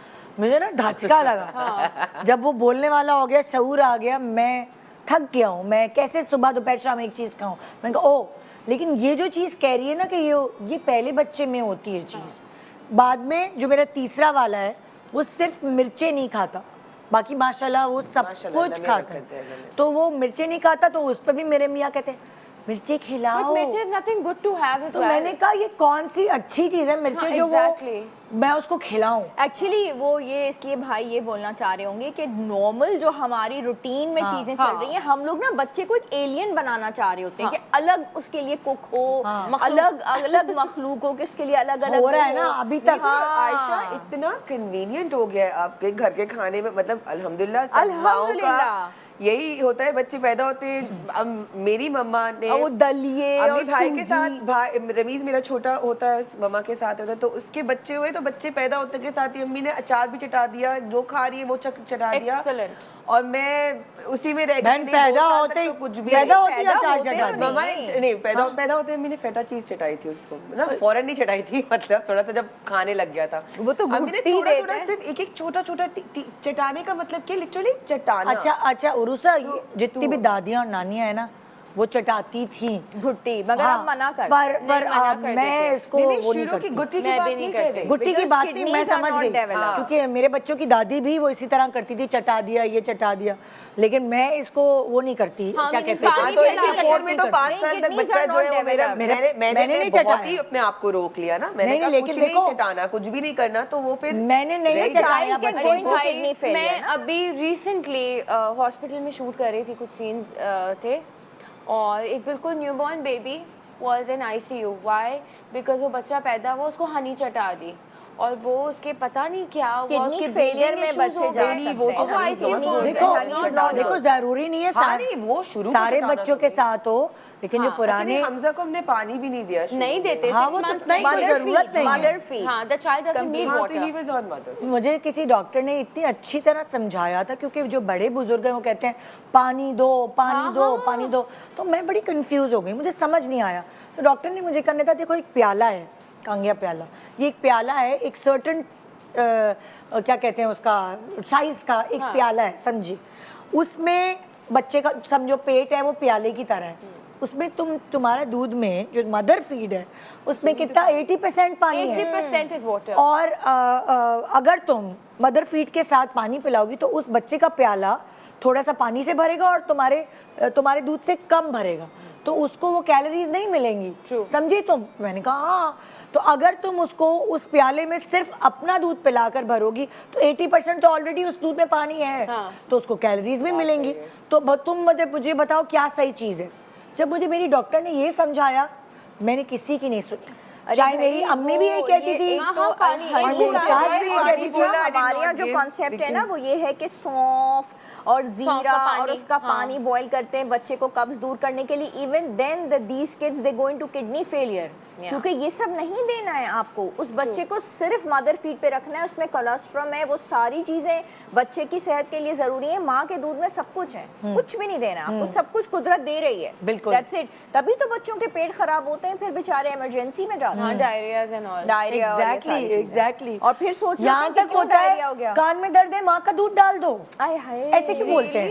मुझे ना धचका लगा जब वो बोलने वाला हो गया, शऊर आ गया, मैं थक गया हूँ, मैं कैसे सुबह दोपहर शाम एक चीज खाऊं। मैंने कहा ओ, लेकिन ये जो चीज कह रही है ना कि ये पहले बच्चे में होती है चीज। बाद में जो मेरा तीसरा वाला है वो सिर्फ मिर्चे नहीं खाता, बाकी माशाल्लाह वो सब माशाल्लाह, कुछ अल्लाह खाता मेहनत करते हैं है। गले। तो वो मिर्चे नहीं खाता, तो उस पर भी मेरे मियाँ कहते हैं मिर्चे खिलाओ। Mirchi is nothing good to have as तो वेल। मैंने कहा ये कौन सी अच्छी चीज है मिर्चे हाँ, जो exactly. वो मैं उसको खिलाऊं। एक्चुअली वो ये इसलिए भाई ये बोलना चाह रहे होंगे कि नॉर्मल जो हमारी रूटीन में चीजें चल रही हैं, हम लोग ना बच्चे को एक एलियन बनाना चाह रहे होते हैं कि अलग उसके लिए कुक हो, अलग अलग मखलूक हो, कि उसके लिए अलग अलग हो रहा है ना अभी तक। आयशा इतना कन्वीनियंट हो गया है आपके घर के खाने में, मतलब अल्हम्दुलिल्लाह सब माओं का अल्हम्दुलिल्लाह। यही होता है, बच्चे पैदा होते हैं। अब मेरी मम्मा ने वो दलिए अम्मी और भाई के साथ, सूजी। भाई रमीज मेरा छोटा होता है, मम्मा के साथ होता है, तो उसके बच्चे हुए तो बच्चे पैदा होते के साथ ही अम्मी ने अचार भी चटा दिया, जो खा रही है वो चटा दिया। Excellent. और मैं उसी में रह गई। बहन नहीं, पैदा 2 साल होते तक ही तो कुछ भी पैदा नहीं। होती है पैदा अचार होते चटा तो दी। मम्मा ने नहीं पैदा होते मैंने फेटा चीज चटाई थी उसको ना, फौरन नहीं चटाई थी, मतलब थोड़ा सा जब खाने लग गया था। वो तो अम्मी ने घुट्टी थोड़ा देते थोड़ा हैं। सिर्फ एक एक छोटा छोटा चटाने का मतलब क्या, लिटरली चटाना। अच्छा उरुसा, जितनी भी दादियां और नानियां है ना वो चटाती थी घुट्टी, मगर हाँ, आप मना कर पर मना कर मैं देते। इसको नहीं, वो नहीं शुरू की करती। गुट्टी की मैं बात भी नहीं नहीं कर करती। रही। गुट्टी की Because बात नहीं, मैं kidneys are समझ not गई, developed. क्योंकि मेरे बच्चों की दादी भी वो इसी तरह करती थी, चटा दिया ये चटा दिया, लेकिन मैं इसको वो नहीं करती। हाँ, क्या मैंने कहते हैं, पानी तो पिला इसी के चक्कर में तो 5 नहीं, साल तक kidneys बच्चा are जो है वो not मेरा developed. मैंने नहीं बहुत चटाया। ही अपने आप को रोक लिया ना, मैंने नहीं, कहा लेकिन कुछ नहीं देखो, चटाना, कुछ भी नहीं करना, तो वो फिर मैंने नहीं रह चटाया child के बच्चे going को। to भाई, kidney failure मैं ना? अभी रिसेंटली हॉस्पिटल में शूट कर रही थी, कुछ सीन्स थे, और एक बिल्कुल newborn baby was in ICU. Why? Because वो बच्चा पैदा हुआ, उसको हनी चटा दी, और वो उसके पता नहीं क्या हुआ, Kidney उसके failure breathing में issues बच्चे हो जा गए, सकते वो हैं। तो वो honey ICU not में good. देखो honey is not देखो good. जरूरी नहीं है हाँ, नहीं, वो शुरू को सारे चटाना बच्चों तो के नहीं। साथ हो, लेकिन जो Actually, पुराने हमजा को हमने पानी भी नहीं दिया शुरू नहीं में। देते। हाँ, 6 वो तो months नहीं, में। कोई जरूरत नहीं है। Mother feed. हाँ, the child doesn't need हाँ, तो water. he was on mother. मुझे किसी डॉक्टर ने इतनी अच्छी तरह समझाया था, क्योंकि जो बड़े बुजुर्ग हैं वो कहते हैं पानी दो पानी दो पानी दो, तो मैं बड़ी कंफ्यूज हो गई, मुझे समझ नहीं आया। तो डॉक्टर ने मुझे करने था, देखो एक प्याला है, कांगिया प्याला, ये एक प्याला है, एक सर्टन क्या कहते हैं उसका साइज का एक प्याला है, समझी, उसमें बच्चे का समझो पेट है वो प्याले की तरह है, उसमें तुम्हारे दूध में जो मदर फीड है उसमें कितना 80% पानी है 80% is water. और अगर तुम मदर फीड के साथ पानी पिलाओगी तो उस बच्चे का प्याला थोड़ा सा पानी से भरेगा और तुम्हारे दूध से कम भरेगा, तो उसको वो कैलोरीज नहीं मिलेंगी। समझी तुम? मैंने कहा हाँ। तो अगर तुम उसको उस प्याले में सिर्फ अपना दूध पिलाकर भरोगी तो 80% तो ऑलरेडी उस दूध में पानी है, तो उसको कैलोरीज भी मिलेंगी। तो तुम मुझे बताओ क्या सही चीज़ है। जब मुझे मेरी डॉक्टर ने ये समझाया, मैंने किसी की नहीं सुनी, चाहे मेरी अम्मी भी ये कहती थी, हमारे यहाँ जो कॉन्सेप्ट है ना वो ये है कि सौंफ और जीरा और उसका पानी बॉईल करते हैं बच्चे को कब्ज दूर करने के लिए। Even then these kids they going to kidney failure, क्योंकि ये सब नहीं देना है आपको, उस बच्चे को सिर्फ मदर फीड पे रखना है, उसमें कोलेस्ट्रॉल है, वो सारी चीजें बच्चे की सेहत के लिए जरूरी है। माँ के दूध में सब कुछ है, कुछ भी नहीं देना आपको, सब कुछ कुदरत दे रही है, बिल्कुल। That's it. तभी तो बच्चों के पेट खराब होते हैं, फिर बेचारे इमरजेंसी में जाते हैं, डायरियाज एंड ऑल। डायरिया और ये सारी चीजें। एग्जैक्टली। और फिर सोच यहाँ तक होता है कान में दर्द है, माँ का दूध डाल दो, आय हाय, ऐसे क्यों बोलते हैं?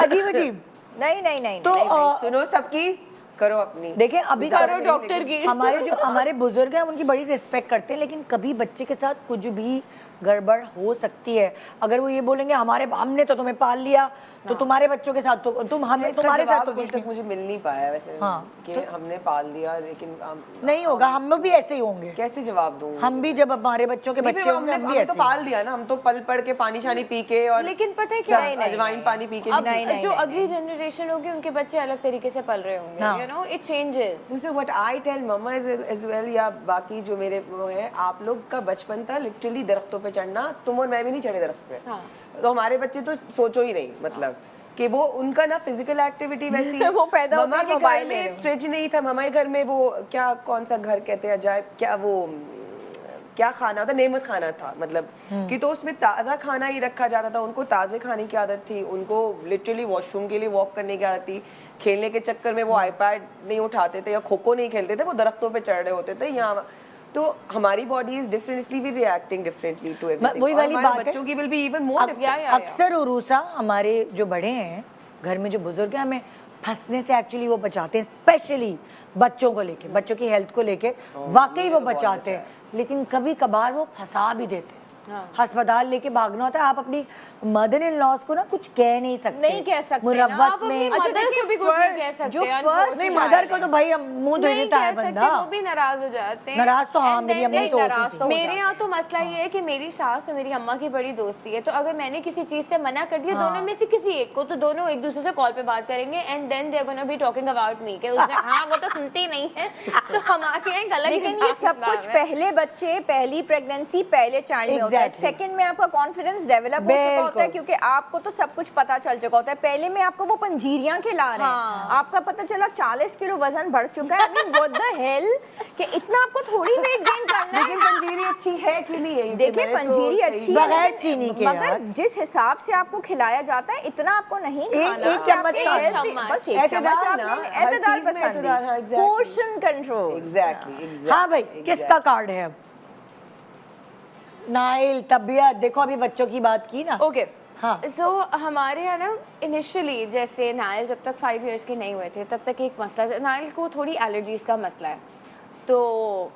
अजीब अजीब। नहीं नहीं नहीं तो सुनो सबकी, करो अपनी। देखिए अभी करो डॉक्टर की। हमारे बुजुर्ग हैं उनकी बड़ी रिस्पेक्ट करते हैं, लेकिन कभी बच्चे के साथ कुछ भी गड़बड़ हो सकती है। अगर वो ये बोलेंगे हमने तो तुम्हें पाल लिया, तो तुम्हारे बच्चों के साथ तो तुम्हारे साथ तो अभी तक मुझे मिल नहीं पाया वैसे कि हमने पाल दिया, लेकिन नहीं होगा। हम भी ऐसे ही होंगे। कैसे जवाब दूं? हम भी जब हमारे बच्चों के बच्चे होंगे हम भी ऐसे तो पाल दिया ना, हम तो पल पड़ के पानी शानी पी के और लेकिन पता है क्या, अजवाइन पानी पी के। अब जो अगली जनरेशन होगी उनके बच्चे अलग तरीके से पल रहे होंगे, you know, it changes. So what I tell mama as well, या बाकी जो मेरे वो है, आप लोग का बचपन था लिटरली दरख्तों पे चढ़ना। तुम और मैं भी नहीं चढ़े दरख्त पे। तो हमारे बच्चे तो सोचो ही नहीं, मतलब कि वो उनका ना फिजिकल एक्टिविटी वैसी वो पैदा होते मम्मा के घर मोबाइल में फ्रिज नहीं था, मम्मा के घर में वो क्या कौन सा घर कहते हैं अजायब, क्या वो क्या खाना था, नेमत खाना था, मतलब कि तो उसमें ताज़ा खाना ही रखा जाता था। उनको ताज़े खाने की आदत थी, उनको लिटरली वॉशरूम के लिए वॉक करने की आदत थी। खेलने के चक्कर में वो आईपैड नहीं उठाते थे या खो खो नहीं खेलते थे, वो दरख्तों पे चढ़ रहे होते थे। यहाँ तो हमारी body is differently we reacting differently to everything. वही वाली बात है, बच्चों की will be even more different. अक्सर उरूसा हमारे जो बड़े हैं घर में, जो बुजुर्ग हैं, हमें फंसने से एक्चुअली वो बचाते हैं, स्पेशली बच्चों को लेके, बच्चों की हेल्थ को लेके वाकई वो बचाते हैं। लेकिन कभी कभार वो फंसा भी देते हैं, अस्पताल लेके भागना होता है। आप अपनी मदर इन लॉज को ना कुछ कह नहीं सकते, नहीं कह सकते मुरव्वत में। मदर को भी कुछ नहीं कह सकते, जो फर्स्ट नहीं, मदर को तो भाई मुंह दे देता है बंदा, वो भी नाराज हो जाते हैं। नाराज तो हाँ, मेरी अम्मी तो नाराज तो मेरे यहाँ तो मसला ये है कि मेरी सास और मेरी अम्मा की बड़ी दोस्ती है, तो अगर मैंने किसी चीज से मना कर दिया दोनों में से किसी एक को, तो दोनों एक दूसरे से कॉल पे बात करेंगे and then they are gonna be talking about me कि उसने हाँ वो तो सुनती नहीं है। तो हमारे यहाँ एक अलग लेकिन ये सब कुछ पहले बच्चे, पहली प्रेगनेंसी, पहले चाइल्ड में होता है। सेकंड में आपका कॉन्फिडेंस डेवलप हो चुका होता है, क्योंकि आपको तो सब कुछ पता चल चुका होता है। पहले में आपको वो पंजीरियां खिला रहे हैं, आपका पता चला 40 किलो वजन बढ़ चुका है। I mean, what the hell, कि इतना आपको थोड़ी वेट गेन करना है। लेकिन पंजीरी अच्छी है कि नहीं है? देखिए पंजीरी अच्छी है बगैर चीनी के, मगर जिस हिसाब से आपको खिलाया जाता है इतना आपको नहीं खाना। एक चम्मच बस एक चम्मच आप लें, एतदाल पसंद, पोर्शन कंट्रोल। एग्जैक्टली। हाँ भाई, किसका कार्ड है अब? नाइल, तबियत, देखो अभी बच्चों की बात की ना। ओके, हाँ। सो हमारे यहाँ ना इनिशियली जैसे नाइल जब तक 5 इयर्स के नहीं हुए थे तब तक एक मसला, नाइल को थोड़ी एलर्जीज का मसला है, तो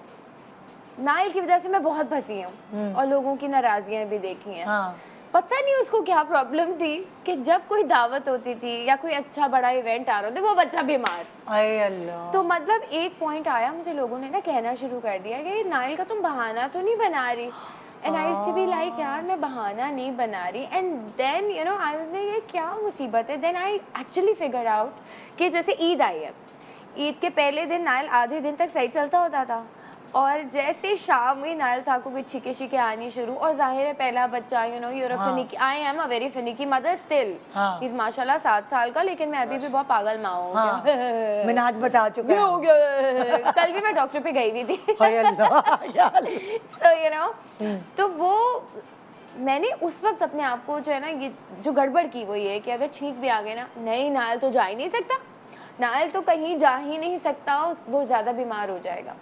नाइल की वजह से मैं बहुत फंसी हूँ और लोगों की नाराज़गियाँ भी देखी हैं। हाँ। पता नहीं उसको क्या प्रॉब्लम थी कि जब कोई दावत होती थी या कोई अच्छा बड़ा इवेंट आ रहा था वो बच्चा बीमार। अरे अल्लाह। तो मतलब एक पॉइंट आया, मुझे लोगों ने ना कहना शुरू कर दिया कि नाइल का तुम बहाना तो नहीं बना रही। And I used to be like यार मैं बहाना नहीं बना रही। And then you know I was like ये क्या मुसीबत है। Then I actually figured out कि जैसे ईद आई है, ईद के पहले दिन नाइल आधे दिन तक सही चलता होता था, और जैसे शाम हुई नाइल साहब को कुछ छीके आनी शुरू, और जाहिर है पहला बच्चा, you know, you're finicky, I am a very finicky mother still, he is माशाल्लाह 7 साल का, लेकिन मैं अभी भी बहुत पागल माँ हूँ। हाँ। मिनाज बता चुका हो गया, कल भी मैं डॉक्टर पे गई हुई थी। सो यू नो, तो वो मैंने उस वक्त अपने आप को जो है ना, ये जो गड़बड़ की वो ये कि अगर छींक भी आ गए ना, नहीं नाइल तो जा ही नहीं सकता, नाइल तो कहीं जा ही नहीं सकता, वो ज़्यादा बीमार हो जाएगा।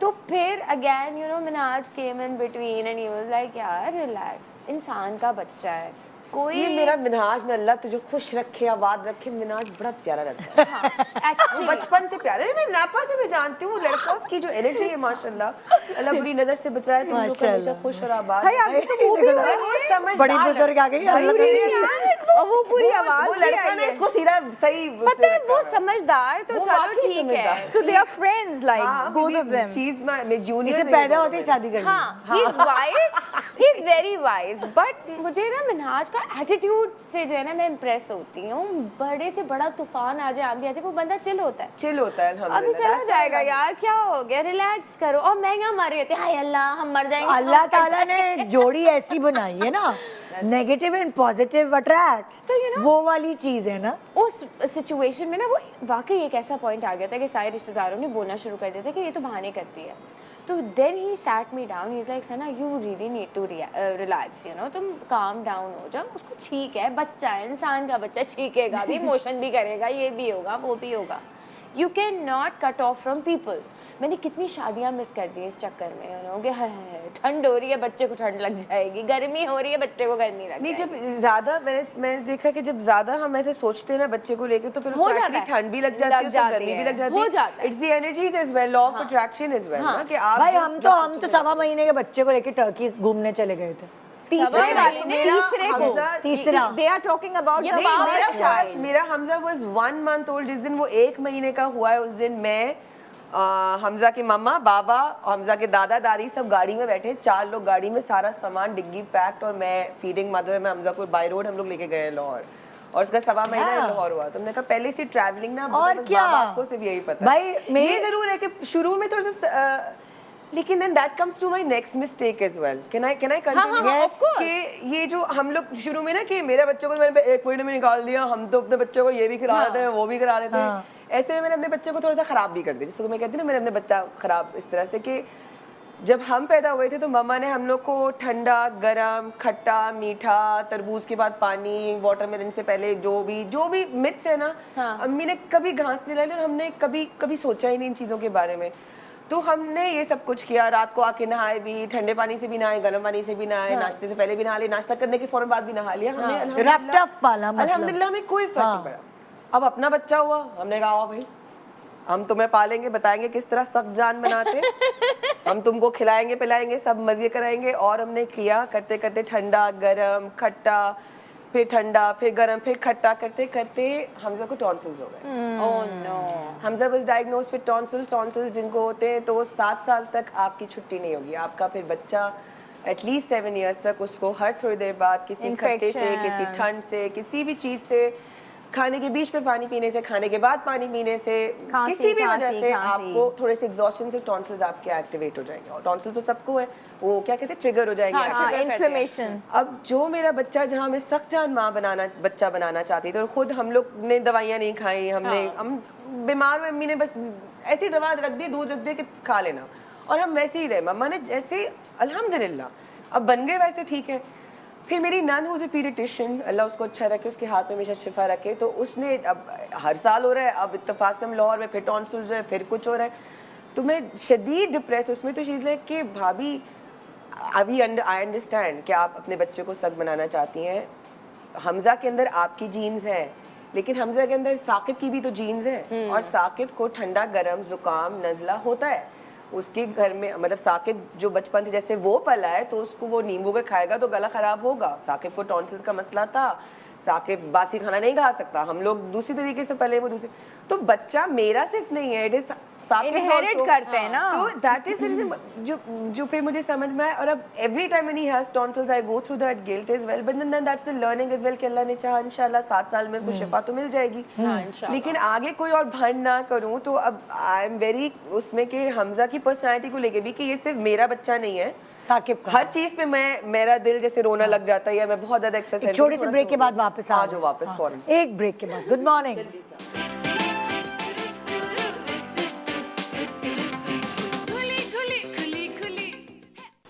तो फिर again you know Minaz came in between and he was like यार रिलैक्स, इंसान का बच्चा है कोई। ये मेरा मिनाज न अल्लाह तुझे खुश रखे, आबाद रखे, मिनाज बड़ा प्यारा लगता है। एक्चुअली बचपन से प्यारा है। मैं नापा से मैं जानती हूँ लड़का, उसकी जो एनर्जी है माशाल्लाह, अल्लाह बुरी नजर से बचाए, तुम लोग हमेशा खुश और आबाद। हाय अभी तो वो भी बड़ी बुजुर्ग आ गई, और वो पूरी आवाज वो लड़का ना इसको सीधा सही पता है वो समझदार, तो चलो ठीक है। So they are friends, like both of them. चीज में जूनियर इसे पैदा होते ही शादी कर ली। हाँ, he is wise, he is very wise, but मुझे ना मिनाज का एटीट्यूड से जो है ना मैं इम्प्रेस होती हूँ। बड़े से बड़ा तूफान आ जाए, आंधी आती है, वो बंदा चिल होता है, चिल होता है अभी अल्हम्दुलिल्लाह। चला जाएगा यार, क्या हो गया, रिलैक्स करो। और महंगा मर रहे थे, हाय अल्लाह हम मर जाएंगे। अल्लाह ताला ने जोड़ी ऐसी बनाई है ना, नेगेटिव एंड पॉजिटिव अट्रैक्ट, तो you know, वो वाली चीज है ना। उस सिचुएशन में ना वो वाकई एक ऐसा पॉइंट आ गया था कि सारे रिश्तेदारों ने बोलना शुरू कर दिया था कि ये तो बहाने करती है। तो then he sat me down, he is like Sana you really need to relax, you know, तुम काम डाउन हो जाओ। उसको ठीक है, बच्चा है, इंसान का बच्चा, छीकेगा भी, इमोशन भी करेगा, ये भी होगा वो भी होगा। You can not cut off from people, मैंने कितनी शादियां मिस कर दी इस चक्कर में, यू नो कि ठंड हो रही है बच्चे को ठंड लग जाएगी, गर्मी हो रही है बच्चे को गर्मी लग नहीं, जाएगी। जब ज्यादा मैंने देखा कि जब ज्यादा हम ऐसे सोचते हैं ना बच्चे को लेके तो फिर हो उसको जाता एक्चुअली है। ठंड भी लग जाती है, गर्मी भी लग जाती है, हो जाता है। It's the energies as well, law of attraction as well ना कि आप भाई हम तो 1.25 महीने के बच्चे को लेके टर्की घूमने चले गए थे। तीसरे Hamza- तीसरा दे आर टॉकिंग अबाउट ये द बाबा मेरा हमजा वाज 1 month old जिस दिन वो 1 महीने का हुआ है, उस दिन मैं हमजा के मम्मा, बाबा, हमजा के दादा दादी सब गाड़ी में बैठे, 4 लोग गाड़ी में, सारा सामान डिग्गी पैक्ड, और मैं फीडिंग मदर में हमजा को बाय रोड हम लोग लेके गए लाहौर, और उसका 1.25 महीना लाहौर हुआ। तो हमने कहा पहले से ट्रैवलिंग ना, और बस क्या? बाबा को सिर्फ यही पता भाई, है। ये जरूर है कि शुरू में थोड़ा सा लेकिन then that comes to my next mistake as well. Can I continue? Yes. कि ये जो हम लोग शुरू में ना कि मेरे बच्चों को मैंने 1 महीने में निकाल दिया, हम तो अपने बच्चों को ये भी करा देते हैं, वो भी करा देते हैं, ऐसे में मैंने अपने बच्चे को थोड़ा सा खराब भी कर दिया, जिसको मैं कहती हूँ ना, मैंने अपने बच्चा खराब इस तरह से कि जब हम पैदा हुए थे तो मम्मा ने हम लोग को ठंडा, गरम, खट्टा, मीठा, तरबूज के बाद पानी, वाटरमेलन से पहले जो भी मिथ्स है ना, अम्मी ने कभी घास नहीं लाई और हमने कभी सोचा ही नहीं इन चीज़ों के बारे में। तो हमने ये सब कुछ किया, रात को आके नहाए भी, ठंडे पानी से भी नहाए, गर्म पानी से भी नहाए, नाश्ते से पहले भी नहा लिया, नाश्ता करने के फौरन बाद भी नहा लिया हमने। रफ टफ पाला मतलब। अल्हम्दुलिल्लाह हमें कोई फर्क नहीं पड़ा। अब अपना बच्चा हुआ, हमने कहा भाई हम तुम्हें पालेंगे, बताएंगे किस तरह सख्त जान बनाते, हम तुमको खिलाएंगे पिलाएंगे, सब मजे कराएंगे, और हमने किया करते करते ठंडा, गरम, खट्टा, फिर ठंडा, फिर गरम, फिर खट्टा करते करते हमजा को टॉन्सिल्स हो गए। Oh no. Hamza was diagnosed with tonsil जिनको होते हैं तो 7 साल तक आपकी छुट्टी नहीं होगी, आपका फिर बच्चा एटलीस्ट 7 years तक उसको हर थोड़ी देर बाद किसी खट्टे से, किसी ठंड से, किसी भी चीज़ से, खाने के बीच में पानी पीने से, खाने के बाद पानी पीने से, किसी भी वजह से आपको थोड़े से एग्जॉस्शन से टॉन्सिल्स आपके एक्टिवेट हो जाएंगे, और टॉन्सिल तो सबको है, वो क्या कहते हैं ट्रिगर हो जाएंगे, इन्फ्लेमेशन। अब जो मेरा बच्चा, जहाँ मैं सख्त जान बच्चा बनाना चाहती थी, और खुद हम लोग ने दवाइयाँ नहीं खाई, हम बीमार हुए, अम्मी ने बस ऐसी दवा रख दी, दूध रख दिया कि खा लेना, और हम वैसे ही रहे। मम्मा ने जैसे अल्हम्दुलिल्लाह अब बन गए वैसे ठीक है। फिर मेरी नन हुज ए पीडियट्रिशियन, अल्लाह उसको अच्छा रखे, उसके हाथ में हमेशा शिफा रखे, तो उसने, अब हर साल हो रहा है, अब इत्तेफाक से हम लाहौर में फिर टॉन्सिल्स है, फिर कुछ हो रहा है, तो मैं शदीद डिप्रेस उसमें। तो चीज़ लाइक कि भाभी अभी आई अंडरस्टैंड कि आप अपने बच्चे को सख्त बनाना चाहती हैं, हमजा के अंदर आपकी जीन्स है, लेकिन हमजा के अंदर साकिब की भी तो जीन्स है, और साकिब को ठंडा, गरम, जुकाम, नज़ला होता है। उसके घर में मतलब साकिब जो बचपन से जैसे वो पला है, तो उसको वो नींबू अगर खाएगा तो गला खराब होगा। साकिब को टॉन्सिल्स का मसला था, साकिब बासी खाना नहीं खा सकता, हम लोग दूसरी तरीके से पले, वो दूसरी, तो बच्चा मेरा सिर्फ नहीं है, इट इज इनहेरिट करते हैं ना, तो दैट इज द रीजन जो फिर मुझे समझ में आया। और अब every time when he has tonsils I go through that guilt as well, but then that's a learning as well कि अल्लाह ने चाहा इंशाल्लाह 7 साल में उसको शिफा तो मिल जाएगी, लेकिन आगे कोई और भंड ना करूं। तो अब आई एम वेरी उसमें कि हमजा की पर्सनैलिटी को लेके भी कि ये सिर्फ मेरा बच्चा नहीं है, साकिब का हर चीज पे मेरा दिल जैसे रोना लग जाता है, या मैं बहुत ज्यादा एक्सरसाइज। छोटे से ब्रेक के बाद वापस आ जाओ, वापस फौरन एक ब्रेक के बाद। Good morning.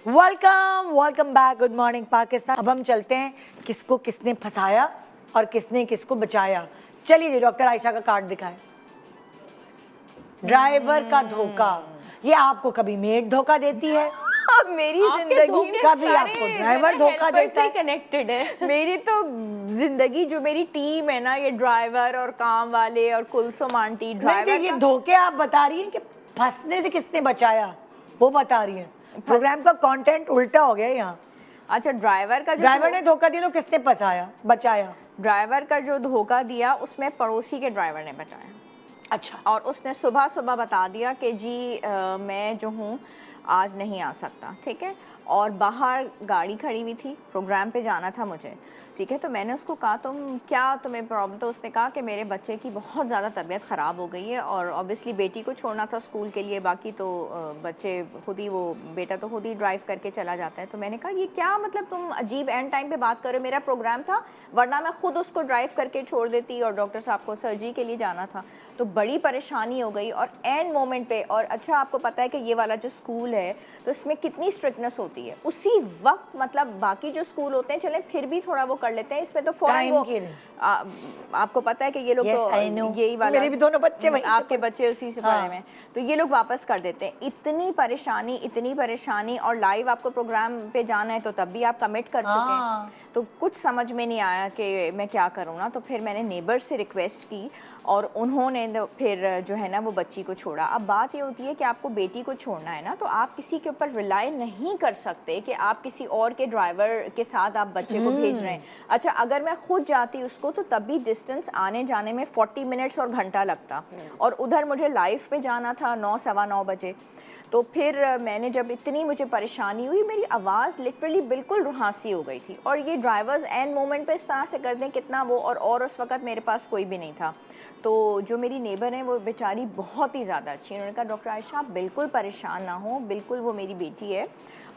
Welcome back. Good morning Pakistan. अब हम चलते हैं किसको किसने फंसाया और किसने किसको बचाया। चलिए जी, डॉक्टर आयशा का कार्ड दिखाएं। ड्राइवर का धोखा। ये आपको कभी मेड धोखा देती है, मेरी जिंदगी कभी आपको ड्राइवर धोखा देता है। कनेक्टेड है मेरी तो जिंदगी, जो मेरी टीम है ना, ये ड्राइवर और काम वाले और कुलसुम आंटी, ड्राइवर ये धोखे आप बता रही हैं कि फंसने से किसने बचाया, वो बता रही हैं। प्रोग्राम का कंटेंट उल्टा हो गया यहाँ। अच्छा, ड्राइवर ने धोखा दिया तो किसने बचाया? ड्राइवर का जो धोखा दिया उसमें पड़ोसी के ड्राइवर ने बचाया। अच्छा। और उसने सुबह सुबह बता दिया कि जी मैं जो हूँ आज नहीं आ सकता, ठीक है, और बाहर गाड़ी खड़ी हुई थी, प्रोग्राम पे जाना था मुझे, ठीक है। तो मैंने उसको कहा तुम्हें प्रॉब्लम? तो उसने कहा कि मेरे बच्चे की बहुत ज़्यादा तबीयत ख़राब हो गई है, और ऑब्वियसली बेटी को छोड़ना था स्कूल के लिए, बाकी तो बच्चे खुद ही, वो बेटा तो खुद ही ड्राइव करके चला जाता है। तो मैंने कहा ये क्या मतलब, तुम अजीब एंड टाइम पे बात करो, मेरा प्रोग्राम था, वरना मैं खुद उसको ड्राइव करके छोड़ देती, और डॉक्टर साहब को सर्जरी के लिए जाना था। तो बड़ी परेशानी हो गई, और एंड मोमेंट पे। और अच्छा, आपको पता है कि ये वाला जो स्कूल है तो इसमें कितनी स्ट्रिक्टनेस होती है, उसी वक्त मतलब बाकी जो स्कूल होते हैं चले फिर भी थोड़ा वो कर लेते हैं, इसमें तो फौरन Time वो के लिए। आपको पता है कि ये लोग Yes, तो I know. यही वाला, मेरे भी दोनों बच्चे वहीं से आपके बच्चे उसी से हाँ। पढ़े में, तो ये लोग वापस कर देते हैं। इतनी परेशानी, और लाइव आपको प्रोग्राम पे जाना है तो तब भी आप कमिट कर चुके हाँ। हैं, तो कुछ समझ में नहीं आया कि मैं क्या करूँ ना। तो फिर मैंने नेबर से रिक्वेस्ट की और उन्होंने फिर जो है ना वो बच्ची को छोड़ा। अब बात ये होती है कि आपको बेटी को छोड़ना है ना, तो आप किसी के ऊपर रिलाई नहीं कर सकते कि आप किसी और के ड्राइवर के साथ आप बच्चे को भेज रहे हैं। अच्छा, अगर मैं खुद जाती उसको तो तब भी डिस्टेंस आने जाने में 40 मिनट्स और घंटा लगता, और उधर मुझे लाइव पे जाना था 9 सवा 9 बजे। तो फिर मैंने जब इतनी मुझे परेशानी हुई, मेरी आवाज़ लिटरली बिल्कुल रुहासी हो गई थी। और ये ड्राइवर्स एंड मोमेंट पे इस तरह से कर दें कितना वो, और उस वक्त मेरे पास कोई भी नहीं था। तो जो मेरी नेबर हैं वो बेचारी बहुत ही ज़्यादा अच्छी, उन्होंने कहा डॉक्टर आयशा आप बिल्कुल परेशान ना हो, बिल्कुल वो मेरी बेटी है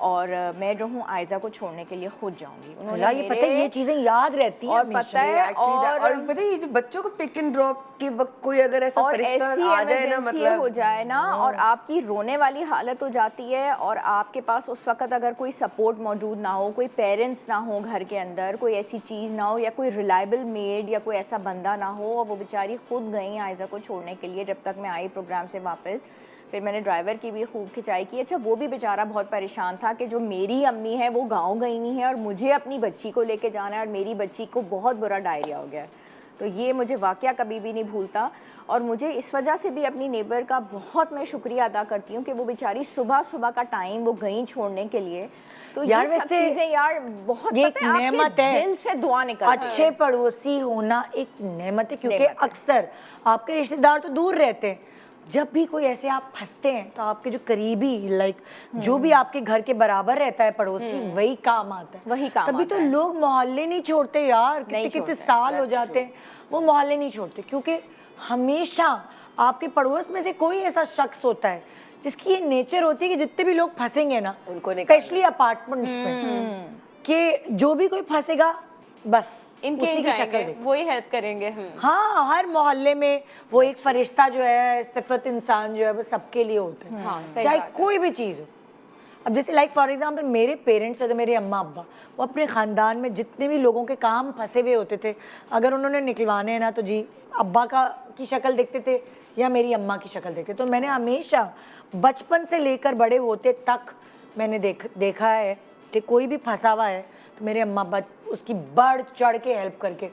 और मैं जो हूँ आयजा को छोड़ने के लिए खुद जाऊँगी। उन्होंने ये पता है ये चीजें याद रहती हैं और हमेशा। पता है और पता है ये जो बच्चों को पिक एंड ड्रॉप के वक्त कोई अगर ऐसा और फरिश्ता ऐसी आ जाए ना, emergency मतलब हो जाए ना और आपकी रोने वाली हालत हो जाती है, और आपके पास उस वक्त अगर कोई सपोर्ट मौजूद ना हो, कोई पेरेंट्स ना हो घर के अंदर, कोई ऐसी चीज़ ना हो, या कोई रिलायबल मेड या कोई ऐसा बंदा ना हो, और वो बेचारी खुद गई आयजा को छोड़ने के लिए। जब तक मैं आई प्रोग्राम से वापस, फिर मैंने ड्राइवर की भी खूब खिंचाई की। अच्छा, वो भी बेचारा बहुत परेशान था कि जो मेरी अम्मी है वो गांव गई नहीं है और मुझे अपनी बच्ची को लेके जाना है, और मेरी बच्ची को बहुत बुरा डायरिया हो गया है। तो ये मुझे वाक़या कभी भी नहीं भूलता, और मुझे इस वजह से भी अपनी नेबर का बहुत मैं शुक्रिया अदा करती हूँ कि वो बेचारी सुबह का टाइम वो गई छोड़ने के लिए। तो यार ये सब वैसे चीज़ें यार बहुत ये पता है, एक नेमत आपके है। दिल से दुआ निकल अच्छे पड़ोसी होना एक नेमत है, क्योंकि नेमत है। अक्सर आपके रिश्तेदार तो दूर रहते हैं, जब भी कोई ऐसे आप फंसते हैं तो आपके जो करीबी जो भी आपके घर के बराबर रहता है पड़ोसी, वही काम आता है। वही काम तभी आता तो है। लोग मोहल्ले नहीं छोड़ते यार, कितने नहीं कितने छोड़ते, साल हो जाते हैं वो मोहल्ले नहीं छोड़ते, क्योंकि हमेशा आपके पड़ोस में से कोई ऐसा शख्स होता है जिसकी ये नेचर होती है कि जितने भी लोग फंसेंगे ना, उनको निकालना। स्पेशली अपार्टमेंट्स में, कि जो भी कोई फंसेगा बस इनके उसी ही की शक्ल जाएंगे, देख। वही हेल्प करेंगे। हाँ, हर मोहल्ले में वो एक फरिश्ता जो है, सिफत इंसान जो है वो सबके लिए होते हैं, हाँ, सही चाहे बात है। कोई भी चीज़ हो। अब जैसे फॉर एग्जांपल मेरे पेरेंट्स थे, मेरे अम्मा अब्बा, वो अपने ख़ानदान में जितने भी लोगों के काम फंसे हुए होते थे, अगर उन्होंने निकलवाने हैं ना तो जी अब्बा की शक्ल देखते थे या मेरी अम्मा की शक्ल देखते। तो मैंने हमेशा बचपन से लेकर बड़े होते तक मैंने देखा है कि कोई भी फंसा हुआ है तो मेरे अम्मा अब्बा उसकी बढ़ चढ़ के हेल्प करके,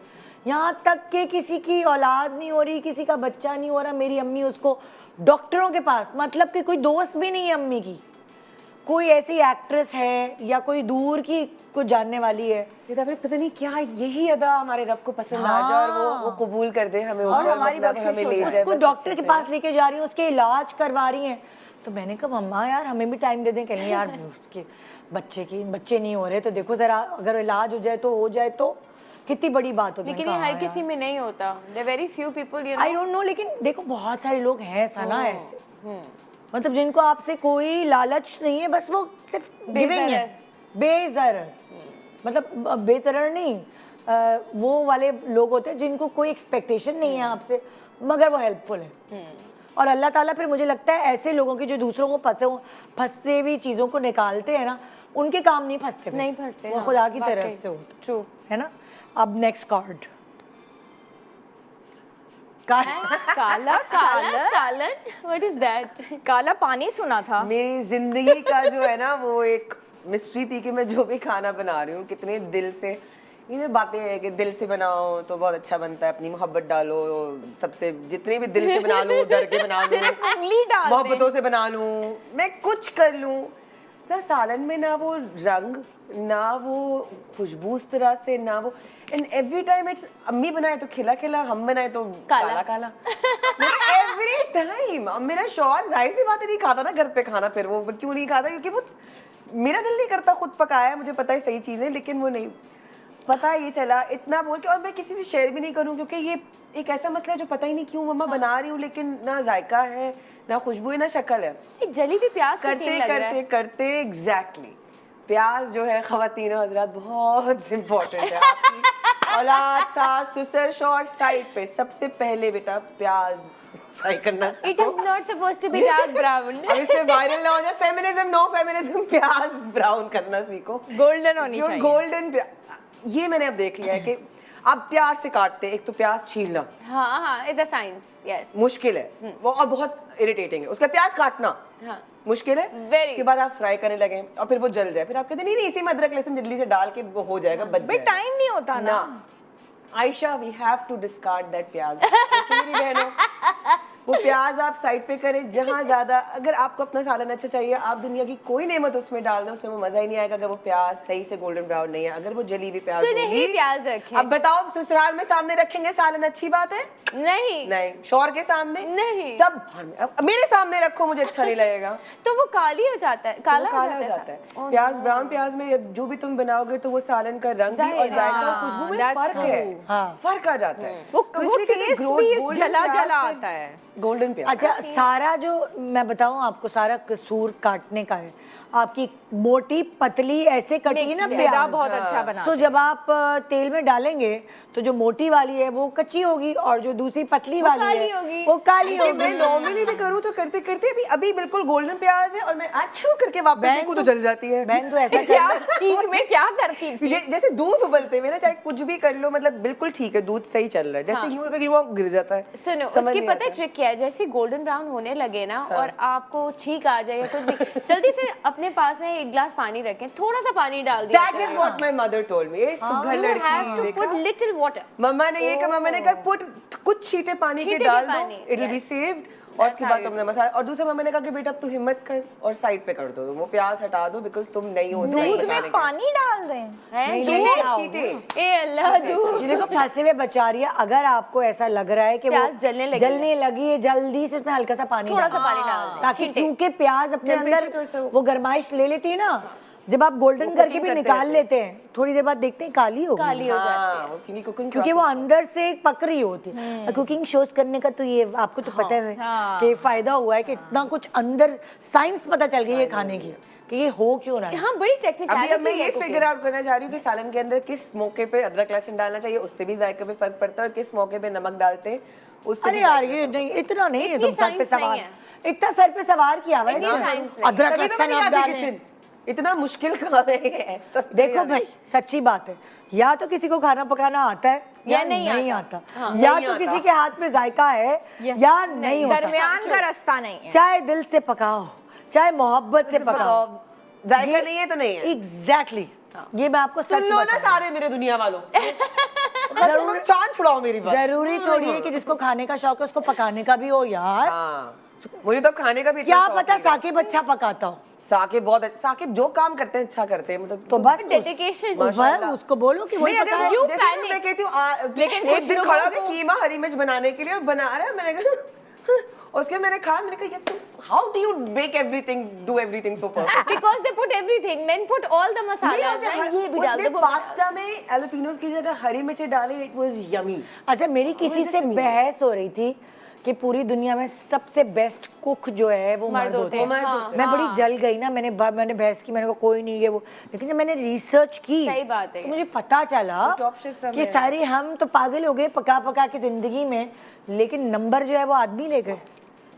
यहाँ तक कि किसी की औलाद नहीं हो रही, किसी का बच्चा नहीं हो रहा, मेरी अम्मी उसको डॉक्टरों के पास, मतलब कि कोई दोस्त भी नहीं है अम्मी की, कोई ऐसी एक्ट्रेस है या कोई दूर की कुछ जानने वाली है, ये तो पता नहीं क्या यही अदा हमारे रब को पसंद आ जाए और वो कबूल कर दे हमें, और ऊपर हमारी मतलब बख्शिश हमें हो ले जाए। जाए उसको बस डॉक्टर अच्छे के से। पास लेके जा रही हैं, उसके इलाज करवा रही हैं। तो मैंने कहा मम्मा यार हमें भी टाइम दे दें, कहने यार उसके बच्चे नहीं हो रहे तो देखो जरा, अगर इलाज हो जाए तो कितनी बड़ी बात होगी। लेकिन ये हर किसी में नहीं होता, there very few people you know. I don't know, लेकिन देखो बहुत सारे लोग हैं ऐसा ना, ऐसे मतलब जिनको आपसे कोई लालच नहीं है, बस वो सिर्फ गिविंग है, बेज़रर, मतलब बेज़रर नहीं, वो वाले लोग होते हैं जिनको कोई एक्सपेक्टेशन नहीं है आपसे, मगर वो हेल्पफुल है। और अल्लाह ताला फिर मुझे लगता है ऐसे लोगों की जो दूसरों को फंसे हुई चीज़ों को निकालते हैं ना, उनके काम नहीं फंसते, नहीं फंसते, वो हाँ, खुदा की वाकई। तरफ से होता ट्रू है ना। अब नेक्स्ट कार्ड, काला सालन, व्हाट इज दैट? काला पानी सुना था। मेरी जिंदगी का जो है ना वो एक मिस्ट्री थी कि मैं जो भी खाना बना रही हूँ कितने दिल से, ये बातें हैं कि दिल से बनाओ तो बहुत अच्छा बनता है, अपनी मोहब्बत डालो, सबसे जितने भी दिल से बना लूँ, डर के बना लूँ, सिर्फ उंगली डाल दे। मोहब्बतों से बना लूँ, मैं कुछ कर लूँ ना, सालन में ना वो रंग, ना वो खुशबू उस तरह से, ना वो, एंड एवरी टाइम इट्स अम्मी बनाए तो खिला खिला, हम बनाए तो काला काला एवरी टाइम। मेरा शौहर जाहिर सी बात है नहीं खाता ना घर पे खाना, फिर वो क्यों नहीं खाता, क्योंकि वो मेरा दिल नहीं करता खुद पकाया, मुझे पता है सही चीज़ें, लेकिन वो नहीं पता, ये चला इतना बोल के, और मैं किसी से शेयर भी नहीं करूं क्योंकि ये एक ऐसा मसला है जो पता ही नहीं क्यों मम्मा बना रही हूँ, लेकिन ना जायका है, ना खुशबू है, ना शक्ल है। एक जली भी प्याज का करते सीन लग रहा है। करते एग्जैक्टली प्याज जो है ख़वातीन हज़रात बहुत इम्पोर्टेंट है। आपकी औलाद, सास, ससुर, शौहर साइड पे सबसे पहले बेटा प्याज फ्राई करना it is not supposed to be dark brown. अब इसमें वायरल ना हो जाए फेमिनिज्म, नो फेमिनिज्म, प्याज ब्राउन करना सीखो, गोल्डन होनी चाहिए। गोल्डन ये मैंने अब देख लिया है कि आप प्यार से काटते हैं, एक तो प्याज छीलना हाँ इट्स अ साइंस, यस मुश्किल है वो, और बहुत इरिटेटिंग है। उसका प्याज काटना हाँ मुश्किल है। Very. उसके बाद आप फ्राई करने लगे और फिर वो जल जाए, फिर आप कहते नहीं नहीं इसी में अदरक लहसुन जल्दी से डाल के वो हो जाएगा, बच भाई जाएगा। टाइम नहीं होता ना। Ayesha we have to discard that pyaaz. मेरी बहनों, वो प्याज आप साइड पे करें, जहाँ ज्यादा अगर आपको अपना सालन अच्छा चाहिए, आप दुनिया की कोई नेमत उसमें डाल दें, उसमें वो मजा ही नहीं आएगा अगर वो प्याज सही से गोल्डन ब्राउन नहीं है। अगर वो जली हुई प्याज सुने ही होगी, प्याज रखें। अब बताओ ससुराल में सामने रखेंगे सालन, अच्छी बात है? नहीं नहीं। शौहर के सामने नहीं। सब अब मेरे सामने रखो, मुझे अच्छा नहीं लगेगा। तो वो काली हो जाता है, काला वो काला हो जाता है। Oh प्याज no. ब्राउन प्याज में जो भी तुम बनाओगे तो वो सालन का रंग भी और जायका और खुशबू में that's फर्क है, हाँ। फर्क आ जाता है। वो तो इसलिए कहते हैं टेस्ट भी जला जला आता है। गोल्डन प्याज। अच्छा, सारा जो मैं बताऊं आपको, सारा कसूर काटने का है। आपकी मोटी पतली ऐसे कटी है ना मेरा प्याज, बहुत अच्छा बना। सो जब आप तेल में डालेंगे तो जो मोटी वाली है वो कच्ची होगी और जो दूसरी पतली वाली काली है होगी। वो काली मैं होगी। नॉर्मली भी करूँ तो करते करते अभी बिल्कुल गोल्डन प्याज है और मैं अच्छू करके वापस बहन देखूं तो तो- जल जाती है। बहन तो ऐसा क्या चल ठीक में क्या करती थी? जैसे दूध उबलते हुए ना, चाहे कुछ भी कर लो, मतलब बिल्कुल ठीक है, दूध सही चल रहा है, जैसे यूं अगर यूं गिर जाता है। सुनो समझ उसकी नहीं पता है आता। ट्रिक क्या है, जैसे गोल्डन ब्राउन होने लगे ना और आपको छींक आ जाए या कुछ भी, जल्दी से अपने पास में एक गिलास पानी रखें, थोड़ा सा पानी डाल दिया। That is what my mother told me. ये सुघर You have लड़की to देखा? put little water. मम्मा ने ये कहा, मम्मा ने कहा पुट कुछ छींटे पानी के छींटे डाल के दो, पानी, it will be yes. Saved. और उसके That's बाद how तुमने मसाला, और दूसरा मम्मा ने कहा कि बेटा अब तू हिम्मत कर और साइड पे कर दो, वो प्याज हटा दो, बिकॉज तुम नहीं हो उसमें दूध बचाने में के। पानी डाल दें। हैं? नहीं, छींटे? नहीं, छींटे। ए अल्लाह दूध। ये देखो फंसे हुए बचा रही है। अगर आपको ऐसा लग रहा है कि वो प्याज जलने लगी है, जल्दी से उसमें हल्का सा पानी थोड़ा डालो। सा पानी डाल दें, ताकि छींटे। क्योंकि प्याज अपने Temperature अंदर थोड़ा सा- वो गरमाइश ले लेती है ना, जब आप गोल्डन वो करके cooking भी करते निकाल रहते लेते हैं, थोड़ी देर बाद देखते हैं काली हो गई। काली हो जाती है। हाँ, क्योंकि कुकिंग क्योंकि वो अंदर से पक रही होती है। कुकिंग शोज करने का तो ये आपको तो पता है कि फायदा हुआ है कि इतना कुछ अंदर साइंस पता चल गई है खाने की कि ये हो क्यों रहा है। हाँ बड़ी अभी अब मैं टेक्निकलिटी ये है फिगर आउट करना चाह रही हूँ कि सालन के अंदर किस मौके पे अदरक लहसुन डालना चाहिए, उससे भी जायके पे फर्क पड़ता है, और किस मौके पे नमक डालते हैं उससे अरे भी यार जायका ये नहीं, इतना नहीं है, इतनी तुम सर पे science नहीं सवार, है। इतना सर पे सवार किया हुआ है इतनी इसमें। science नहीं। अदरक तभी तो मैं लहसुन नहीं आप आती डालें। किचन, इतना मुश्किल काम है ये। तो देखो भाई, सच्ची बात है, या तो किसी को खाना पकाना आता है या या नहीं आता, हाँ। या नहीं तो आता। किसी के हाथ में जायका है या नहीं होता। दरमियान का रास्ता नहीं है। चाहे दिल से पकाओ, चाहे मोहब्बत से पकाओ, जायका नहीं है तो नहीं है। एग्जैक्टली ये मैं आपको सुन सच लो ना बताऊं। सारे मेरे दुनिया वालों, जरूर चांद छुड़ाओ मेरी बात। जरूरी थोड़ी है कि जिसको खाने का शौक है उसको पकाने का भी हो यार। हाँ, मुझे तो खाने का भी इतना क्या शौक पता नहीं है। साकिब अच्छा पकाता हो, साकिब बहुत साकिब जो काम करते हैं अच्छा करते हैं, मतलब तो बस डेडिकेशन। माशाल्लाह। उसको बोलो कि वही नहीं, अगर पकाए। वो- You जैसे panic. मैं कहती हूँ लेकिन एक कुछ दिन लोगों खड़ा को- हो कीमा हरी मिर्च बनाने के लिए और बना रहा है, मैंने कहा उसके मैंने कहा, मैंने कहा यार तुम how do you make everything do everything so perfect. Because they put everything, men put all the मसाला, ये भी डाल दो। पास्ता में एलोपिनोस की जगह हरी मिर्च डाली, इट वाज यमी। अच्छा, मेरी किसी से बहस हो रही थी कि पूरी दुनिया में सबसे बेस्ट कुक जो है वो मर्द होते हैं। मर्द हाँ, होते मैं बड़ी जल गई ना, मैंने बहस की, मैंने कहा कोई नहीं है वो, लेकिन जब मैंने रिसर्च की सही बात है। तो मुझे पता चला top chefs सब कि हैं। सारे हम तो पागल हो गए पका पका के जिंदगी में, लेकिन नंबर जो है वो आदमी ले गए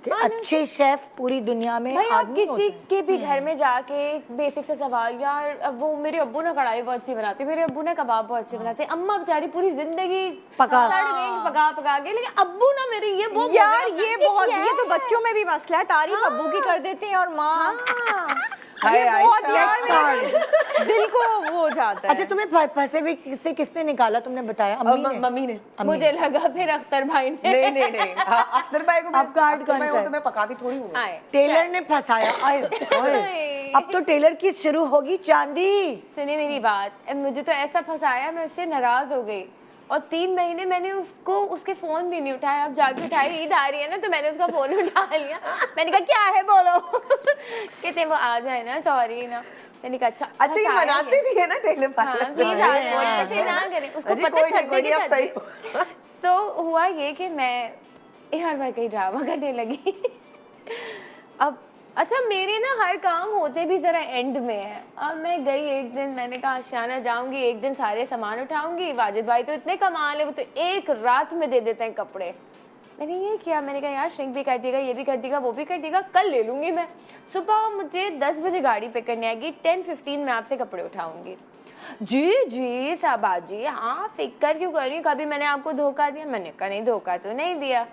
कि अच्छे शेफ पूरी दुनिया में भाई आप आदमी होते किसी हैं। के भी घर में जाके बेसिक से सवाल, यार अब वो मेरे अब्बू ने कढ़ाई बहुत अच्छी बनाती, मेरे अब्बू ने कबाब बहुत अच्छे बनाते, अम्मा बेचारी पूरी जिंदगी पका। सड़ गई पका पका के, लेकिन अब्बू ना मेरे ये वो यार बोल रहे ये हैं, बहुत, क्या ये तो है? बच्चों में भी मसला है, तारीफ अब्बू की कर देते हैं और माँ हाँ। हाय ये बहुत आयशा। यार मेरे दिल को वो हो जाता है। अच्छा, तुम्हें फंसे हुए से किसने निकाला, तुमने बताया? अम्मी ने? मम्मी ने। मुझे लगा फिर अख्तर भाई ने। नहीं नहीं नहीं, हाँ, अख्तर भाई को अब कार्ड अख्तर भाई कौन को सा तो मैं पकाती थोड़ी हूँ। आए, टेलर ने फंसाया। आए, ओए, अब तो टेलर की शुरू होगी चांदी। सुनिए मेरी बात, मुझे तो ऐसा फंसाया, मैं उससे नाराज हो गई और 3 महीने मैंने उसको उसके फोन भी नहीं उठाया। अब जाके उठाई, ईद आ रही है ना, तो मैंने उसका फोन उठा लिया। मैंने कहा क्या है बोलो। कहते वो आ जाए ना, सॉरी ना। मैंने कहा अच्छा अच्छा ये फंसाया मनाते है। भी है ना टेलर हाँ, पार्लर। प्लीज आ जाए, ऐसे ना करें, उसको अजी, पता कोई है नहीं, कोई नहीं, आप सही हो। तो हुआ ये कि मैं यार मैं कहीं ड्रामा करने लगी। अब अच्छा मेरे ना हर काम होते भी जरा एंड में है। अब मैं गई एक दिन, मैंने कहा आशियाना जाऊंगी, एक दिन सारे सामान उठाऊंगी, वाजिद भाई तो इतने कमाल है, वो तो एक रात में दे देते हैं कपड़े। मैंने ये किया, मैंने कहा यार श्रिंक भी कर देगा, ये भी कर देगा, वो भी कर देगा, कल ले लूंगी मैं। सुबह मुझे 10 बजे गाड़ी पे करने आएगी, 10:15 में आपसे कपड़े उठाऊंगी। जी जी साबाजी, हाँ फिक्र क्यों कर रही हूँ, कभी मैंने आपको धोखा दिया? मैंने कहा नहीं, धोखा तो नहीं दिया।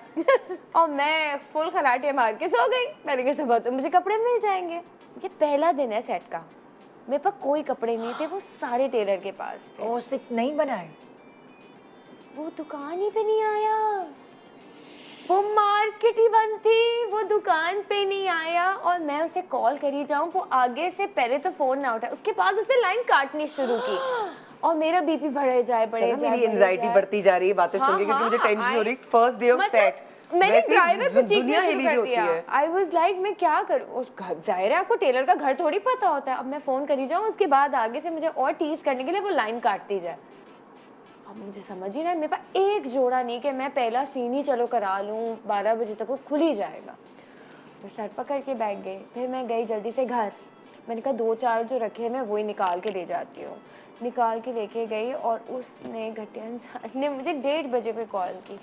और मैं फुल खराटे मार के सो गई। मैंने कहा सुबह तो मुझे कपड़े मिल जाएंगे। ये पहला दिन है सेट का, मेरे पास कोई कपड़े नहीं थे, वो सारे टेलर के पास थे। उसने नहीं बनाए, वो दुकान ही पे नहीं आया, वो मार्केट ही बंद थी, वो दुकान पे नहीं आया। और मैं उसे कॉल करी जाऊं, वो आगे से पहले तो फोन ना उठाए, उसके बाद उसने लाइन काटनी शुरू की। और मेरा बीपी बढ़े जाए मेरी एंजाइटी बढ़ती जा रही है बातें सुन के, क्योंकि मुझे टेंशन हो रही है। फर्स्ट डे ऑफ सेट मैंने ड्राइवर को चीखना शुरू कर दिया। आई वाज लाइक मैं क्या करूं, उस घर जाहिर है आपको टेलर का घर थोड़ी पता होता है। अब मैं फोन करी जाऊं, उसके बाद आगे से मुझे और टीज करने के लिए वो लाइन काटती जाए। अब मुझे समझ ही नहीं, मेरे पास एक जोड़ा नहीं कि मैं पहला सीन ही चलो करा लूँ, 12 बजे तक वो खुल ही जाएगा। मैं सर पकड़ के बैठ गई, फिर मैं गई जल्दी से घर। मैंने कहा 2-4 जो रखे हैं मैं वही निकाल के ले जाती हूँ। निकाल के लेके गई और उसने घटिया इंसान ने मुझे 1:30 बजे पे कॉल की,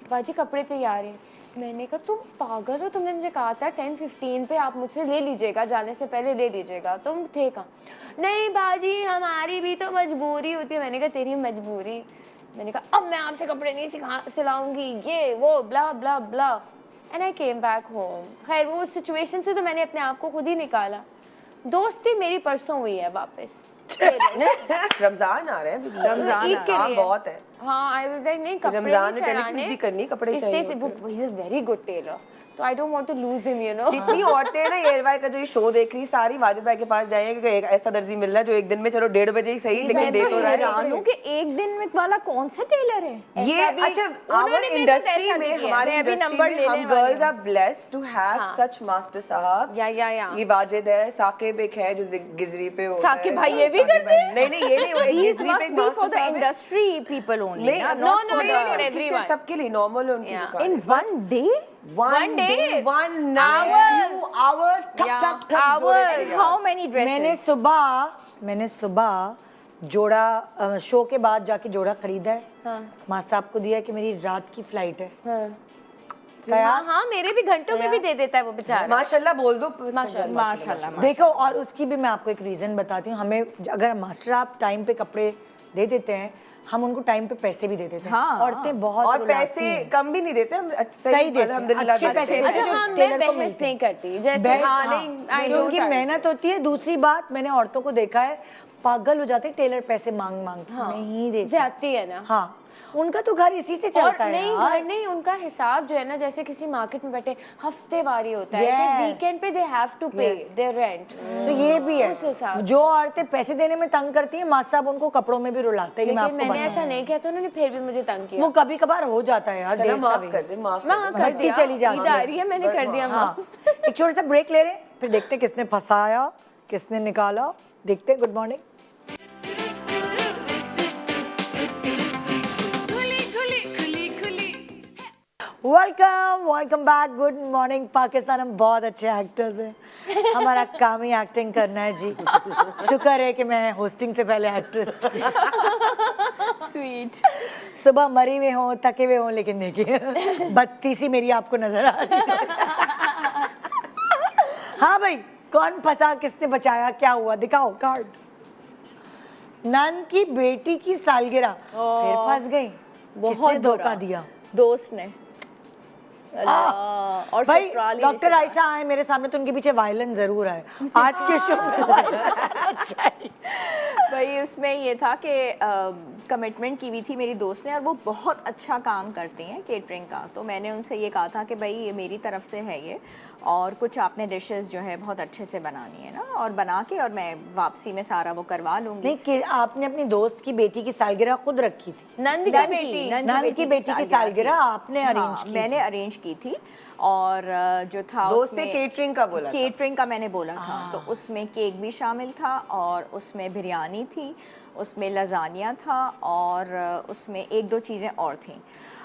बाजी कपड़े तैयार हैं। मैंने कहा तुम पागल हो, तुमने मुझे कहा था 10:15 पे आप मुझसे ले लीजिएगा, जाने से पहले ले लीजिएगा, तुम थे कहाँ? नहीं बाजी हमारी भी तो मजबूरी होती है। मैंने कहा तेरी मजबूरी? मैंने कहा अब मैं आपसे कपड़े नहीं सिलाऊंगी, ये वो blah blah blah. And I came back home. खैर वो सिचुएशन से तो मैंने अपने आप को खुद ही निकाला। दोस्ती मेरी परसों हुई है वापस। रमजान आ रहे हैं, रमजान ईद के लिए बहुत है। हाँ आई वाज लाइक नहीं, कपड़े रमजान में नहीं टेलीफिल्म भी करनी, कपड़े चाहिए इससे वो is a very good tailor, तो I don't want to lose him, you know. जितनी औरतें हैं ना एयर भाई का जो ये शो देख रही, सारी वाजिद भाई के पास जाएंगे कि एक ऐसा दर्जी मिल रहा है जो एक दिन में चलो 1:30 बजे ही सही, लेकिन दे तो रहा है। रानू के एक दिन में वाला कौन सा टेलर है ये अच्छा आवर इंडस्ट्री में, हमारे इंडस्ट्री में हम girls are blessed to have such master sahab. या ये वाजिद है, साकिब एक है जो गिजरी पे होता है। साकिब भाई ये भी करते हैं? नहीं ये नहीं, वो गिजरी पे be for the industry people only, not for everyone, सबके लिए नॉर्मल है उनकी दुकान। In one day One day, 1 hour, hours. How many dresses? मैंने सुबह जोड़ा शो के बाद जाके जोड़ा खरीदा है। हाँ। माँ साहब को दिया कि मेरी रात की फ्लाइट है। हाँ हाँ मेरे भी घंटों में भी दे देता है वो बेचारा। माशाल्लाह बोल दो। माशाल्लाह। देखो, और उसकी भी मैं आपको एक रीजन बताती हूँ। हमें अगर मास्टर आप टाइम पे कपड़े दे देते हैं, हम उनको टाइम पे पैसे भी दे देते हैं। हाँ, औरतें बहुत और पैसे कम भी नहीं देते, हम सही देते हैं, अल्हम्दुलिल्लाह अच्छे पैसे देते हैं। अच्छा हाँ, मैं टेलर को बहस मिलते नहीं हैं। करती, जैसे हाँ, नहीं, क्योंकि मेहनत होती है। दूसरी बात, मैंने औरतों को देखा है पागल हो जाते हैं टेलर पैसे मांग नहीं देते, ज्यादती है ना। हाँ, उनका तो घर इसी से चलता है। नहीं घर नहीं, उनका हिसाब जो है ना, जैसे किसी मार्केट में बैठे हफ्तेवारी होता है कि वीकेंड पे दे हैव टू पे देयर रेंट। तो ये भी है, जो औरतें पैसे देने में तंग करती हैं, मास्टर साहब उनको कपड़ों में भी रुलाते हैं। लेकिन मैंने ऐसा नहीं किया, तो उन्होंने फिर भी मुझे तंग किया। वो कभी कभार हो जाता है यार, माफ कर दे, माफ कर दिया, चली जाती ईद आ रही है, मैंने कर दिया माफ। एक छोटा सा ब्रेक ले रहे हैं, फिर देखते हैं किसने फंसाया किसने निकाला। देखते हैं। Good morning. Welcome back. Good morning Pakistan. हम बहुत अच्छे एक्टर्स हैं, हमारा काम ही एक्टिंग करना है जी। शुक्र है कि मैं होस्टिंग से पहले एक्ट्रेस थी। स्वीट। सुबह मरी हुए हों, थके हुए हों, लेकिन देखिए 32 मेरी आपको नजर आ रही है। हाँ भाई, कौन फंसा, किसने बचाया, क्या हुआ, दिखाओ कार्ड। नन की बेटी की सालगिरह, फिर फंस गई। किसने धोखा दिया? दोस्त ने। और भाई डॉक्टर आयशा आए मेरे सामने तो उनके पीछे वायलेंस जरूर है आज के शो में। भाई उसमें ये था कि कमिटमेंट की हुई थी मेरी दोस्त ने, और वो बहुत अच्छा काम करती हैं केटरिंग का। तो मैंने उनसे ये कहा था कि भाई ये मेरी तरफ से है ये, और कुछ आपने डिशेस जो है बहुत अच्छे से बनानी है ना, और बना के और मैं वापसी में सारा वो करवा लूँगी। नहीं कि आपने अपनी दोस्त की बेटी की सालगिरह खुद रखी थी? नंद की बेटी की सालगिरह आपने अरेंज की? मैंने अरेंज की थी, और जो था दोस्त से केटरिंग का बोला, केटरिंग का मैंने बोला था। तो उसमें केक भी शामिल था, और उसमें बिरयानी थी, उसमें लजानिया था और उसमें एक दो चीज़ें और थीं।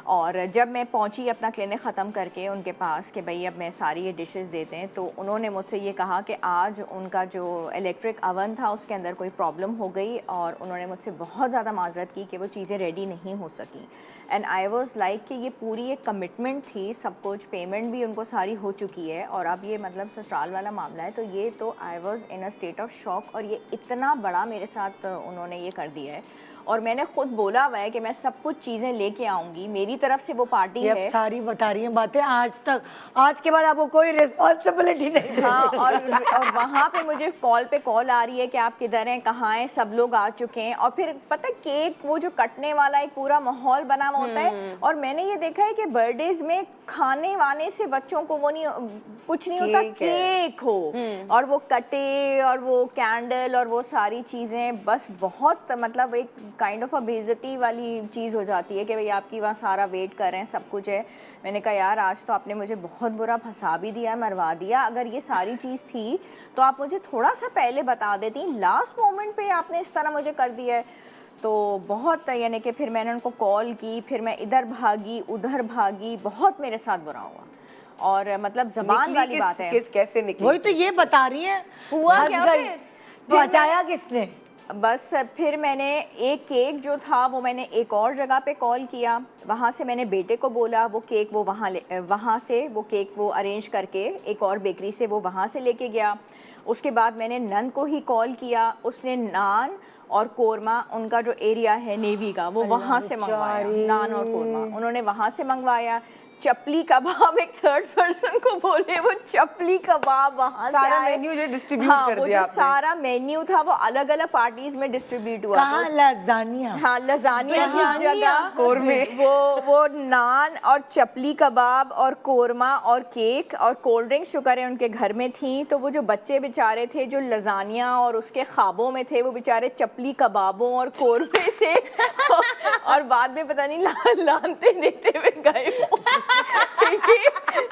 और जब मैं पहुंची अपना क्लिनिक ख़त्म करके उनके पास कि भाई अब मैं सारी ये डिशेस देते हैं, तो उन्होंने मुझसे ये कहा कि आज उनका जो इलेक्ट्रिक अवन था उसके अंदर कोई प्रॉब्लम हो गई और उन्होंने मुझसे बहुत ज़्यादा माजरत की कि वो चीज़ें रेडी नहीं हो सकी। एंड आई वाज लाइक कि ये पूरी एक कमिटमेंट थी, सब कुछ पेमेंट भी उनको सारी हो चुकी है और अब ये मतलब ससुराल वाला मामला है, तो ये तो I was in a state of shock. और ये इतना बड़ा मेरे साथ उन्होंने ये कर दिया है और मैंने खुद बोला हुआ है कि मैं सब कुछ चीज़ें लेके आऊँगी, मेरी तरफ से वो पार्टी ये है। सारी बता रही हैं बातें, आज के बाद आपको कोई रिस्पॉन्सिबिलिटी नहीं। हाँ, और वहाँ पे मुझे कॉल पे कॉल आ रही है कि आप किधर हैं, कहाँ हैं, सब लोग आ चुके हैं। और फिर पता है केक वो जो कटने वाला एक पूरा माहौल बना हुआ होता है। और मैंने ये देखा है कि बर्थडेज में खाने वाने से बच्चों को वो नहीं, कुछ नहीं होता, केक हो और वो कटे और वो कैंडल और वो सारी चीज़ें, बस बहुत मतलब एक काइंड ऑफ अ बेइज्जती वाली चीज़ हो जाती है कि भाई आपकी वहाँ सारा वेट कर रहे हैं, सब कुछ है। मैंने कहा यार आज तो आपने मुझे बहुत बुरा फंसा भी दिया, मरवा दिया। अगर ये सारी चीज़ थी तो आप मुझे थोड़ा सा पहले बता देती, लास्ट मोमेंट पे आपने इस तरह मुझे कर दिया है। तो बहुत यानी कि फिर मैंने उनको कॉल की, फिर मैं इधर भागी उधर भागी, बहुत मेरे साथ बुरा हुआ। और मतलब ज़बान वाली बात है। कैसे निकली? वही तो ये बता रही है, हुआ क्या फिर? बचाया किसने? बस फिर मैंने एक केक जो था वो मैंने एक और जगह पे कॉल किया, वहाँ से मैंने बेटे को बोला वो केक वो वहाँ से वो केक वो अरेंज करके एक और बेकरी से वो वहाँ से लेके गया। उसके बाद मैंने नन को ही कॉल किया, उसने नान और कोरमा, उनका जो एरिया है नेवी का, वो वहाँ से मंगवाया। नान और कोरमा उन्होंने वहाँ से मंगवाया। चपली कबाब, एक थर्ड पर्सन को बोले वो चपली कबाब वहाँ से सारा आए। मेन्यू जो डिस्ट्रीब्यूट हाँ, कर वो दिया जो आपने। सारा मेन्यू था वो अलग अलग पार्टीज में डिस्ट्रीब्यूट हुआ। कहाँ? लजानिया। हाँ, लजानिया की जगह कोरमे। वो नान और चपली कबाब और कोरमा और केक और कोल्ड ड्रिंक्स शुक्र है उनके घर में थी। तो वो जो बच्चे बेचारे थे जो लजानिया और उसके ख्वाबों में थे, वो बेचारे चपली कबाबों और कोरमे से और बाद में पता नहीं लानते देते हुए गए।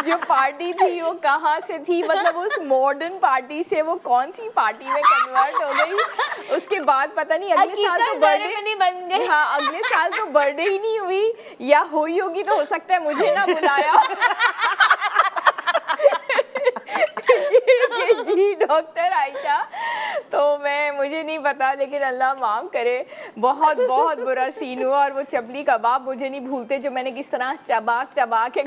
जो पार्टी थी वो कहाँ से थी, मतलब उस मॉडर्न पार्टी से वो कौन सी पार्टी में कन्वर्ट हो गई। उसके बाद पता नहीं अगले साल तो बर्थडे नहीं बन गए। हाँ, अगले साल तो बर्थडे ही नहीं हुई, या हुई होगी तो हो सकता है मुझे ना बुलाया। कि जी डॉक्टर आयशा, तो मुझे नहीं पता, लेकिन अल्लाह माफ़ करे, बहुत बहुत बुरा सीन हुआ। और वो चपली कबाब मुझे नहीं भूलते जो मैंने किस तरह चबा चबा के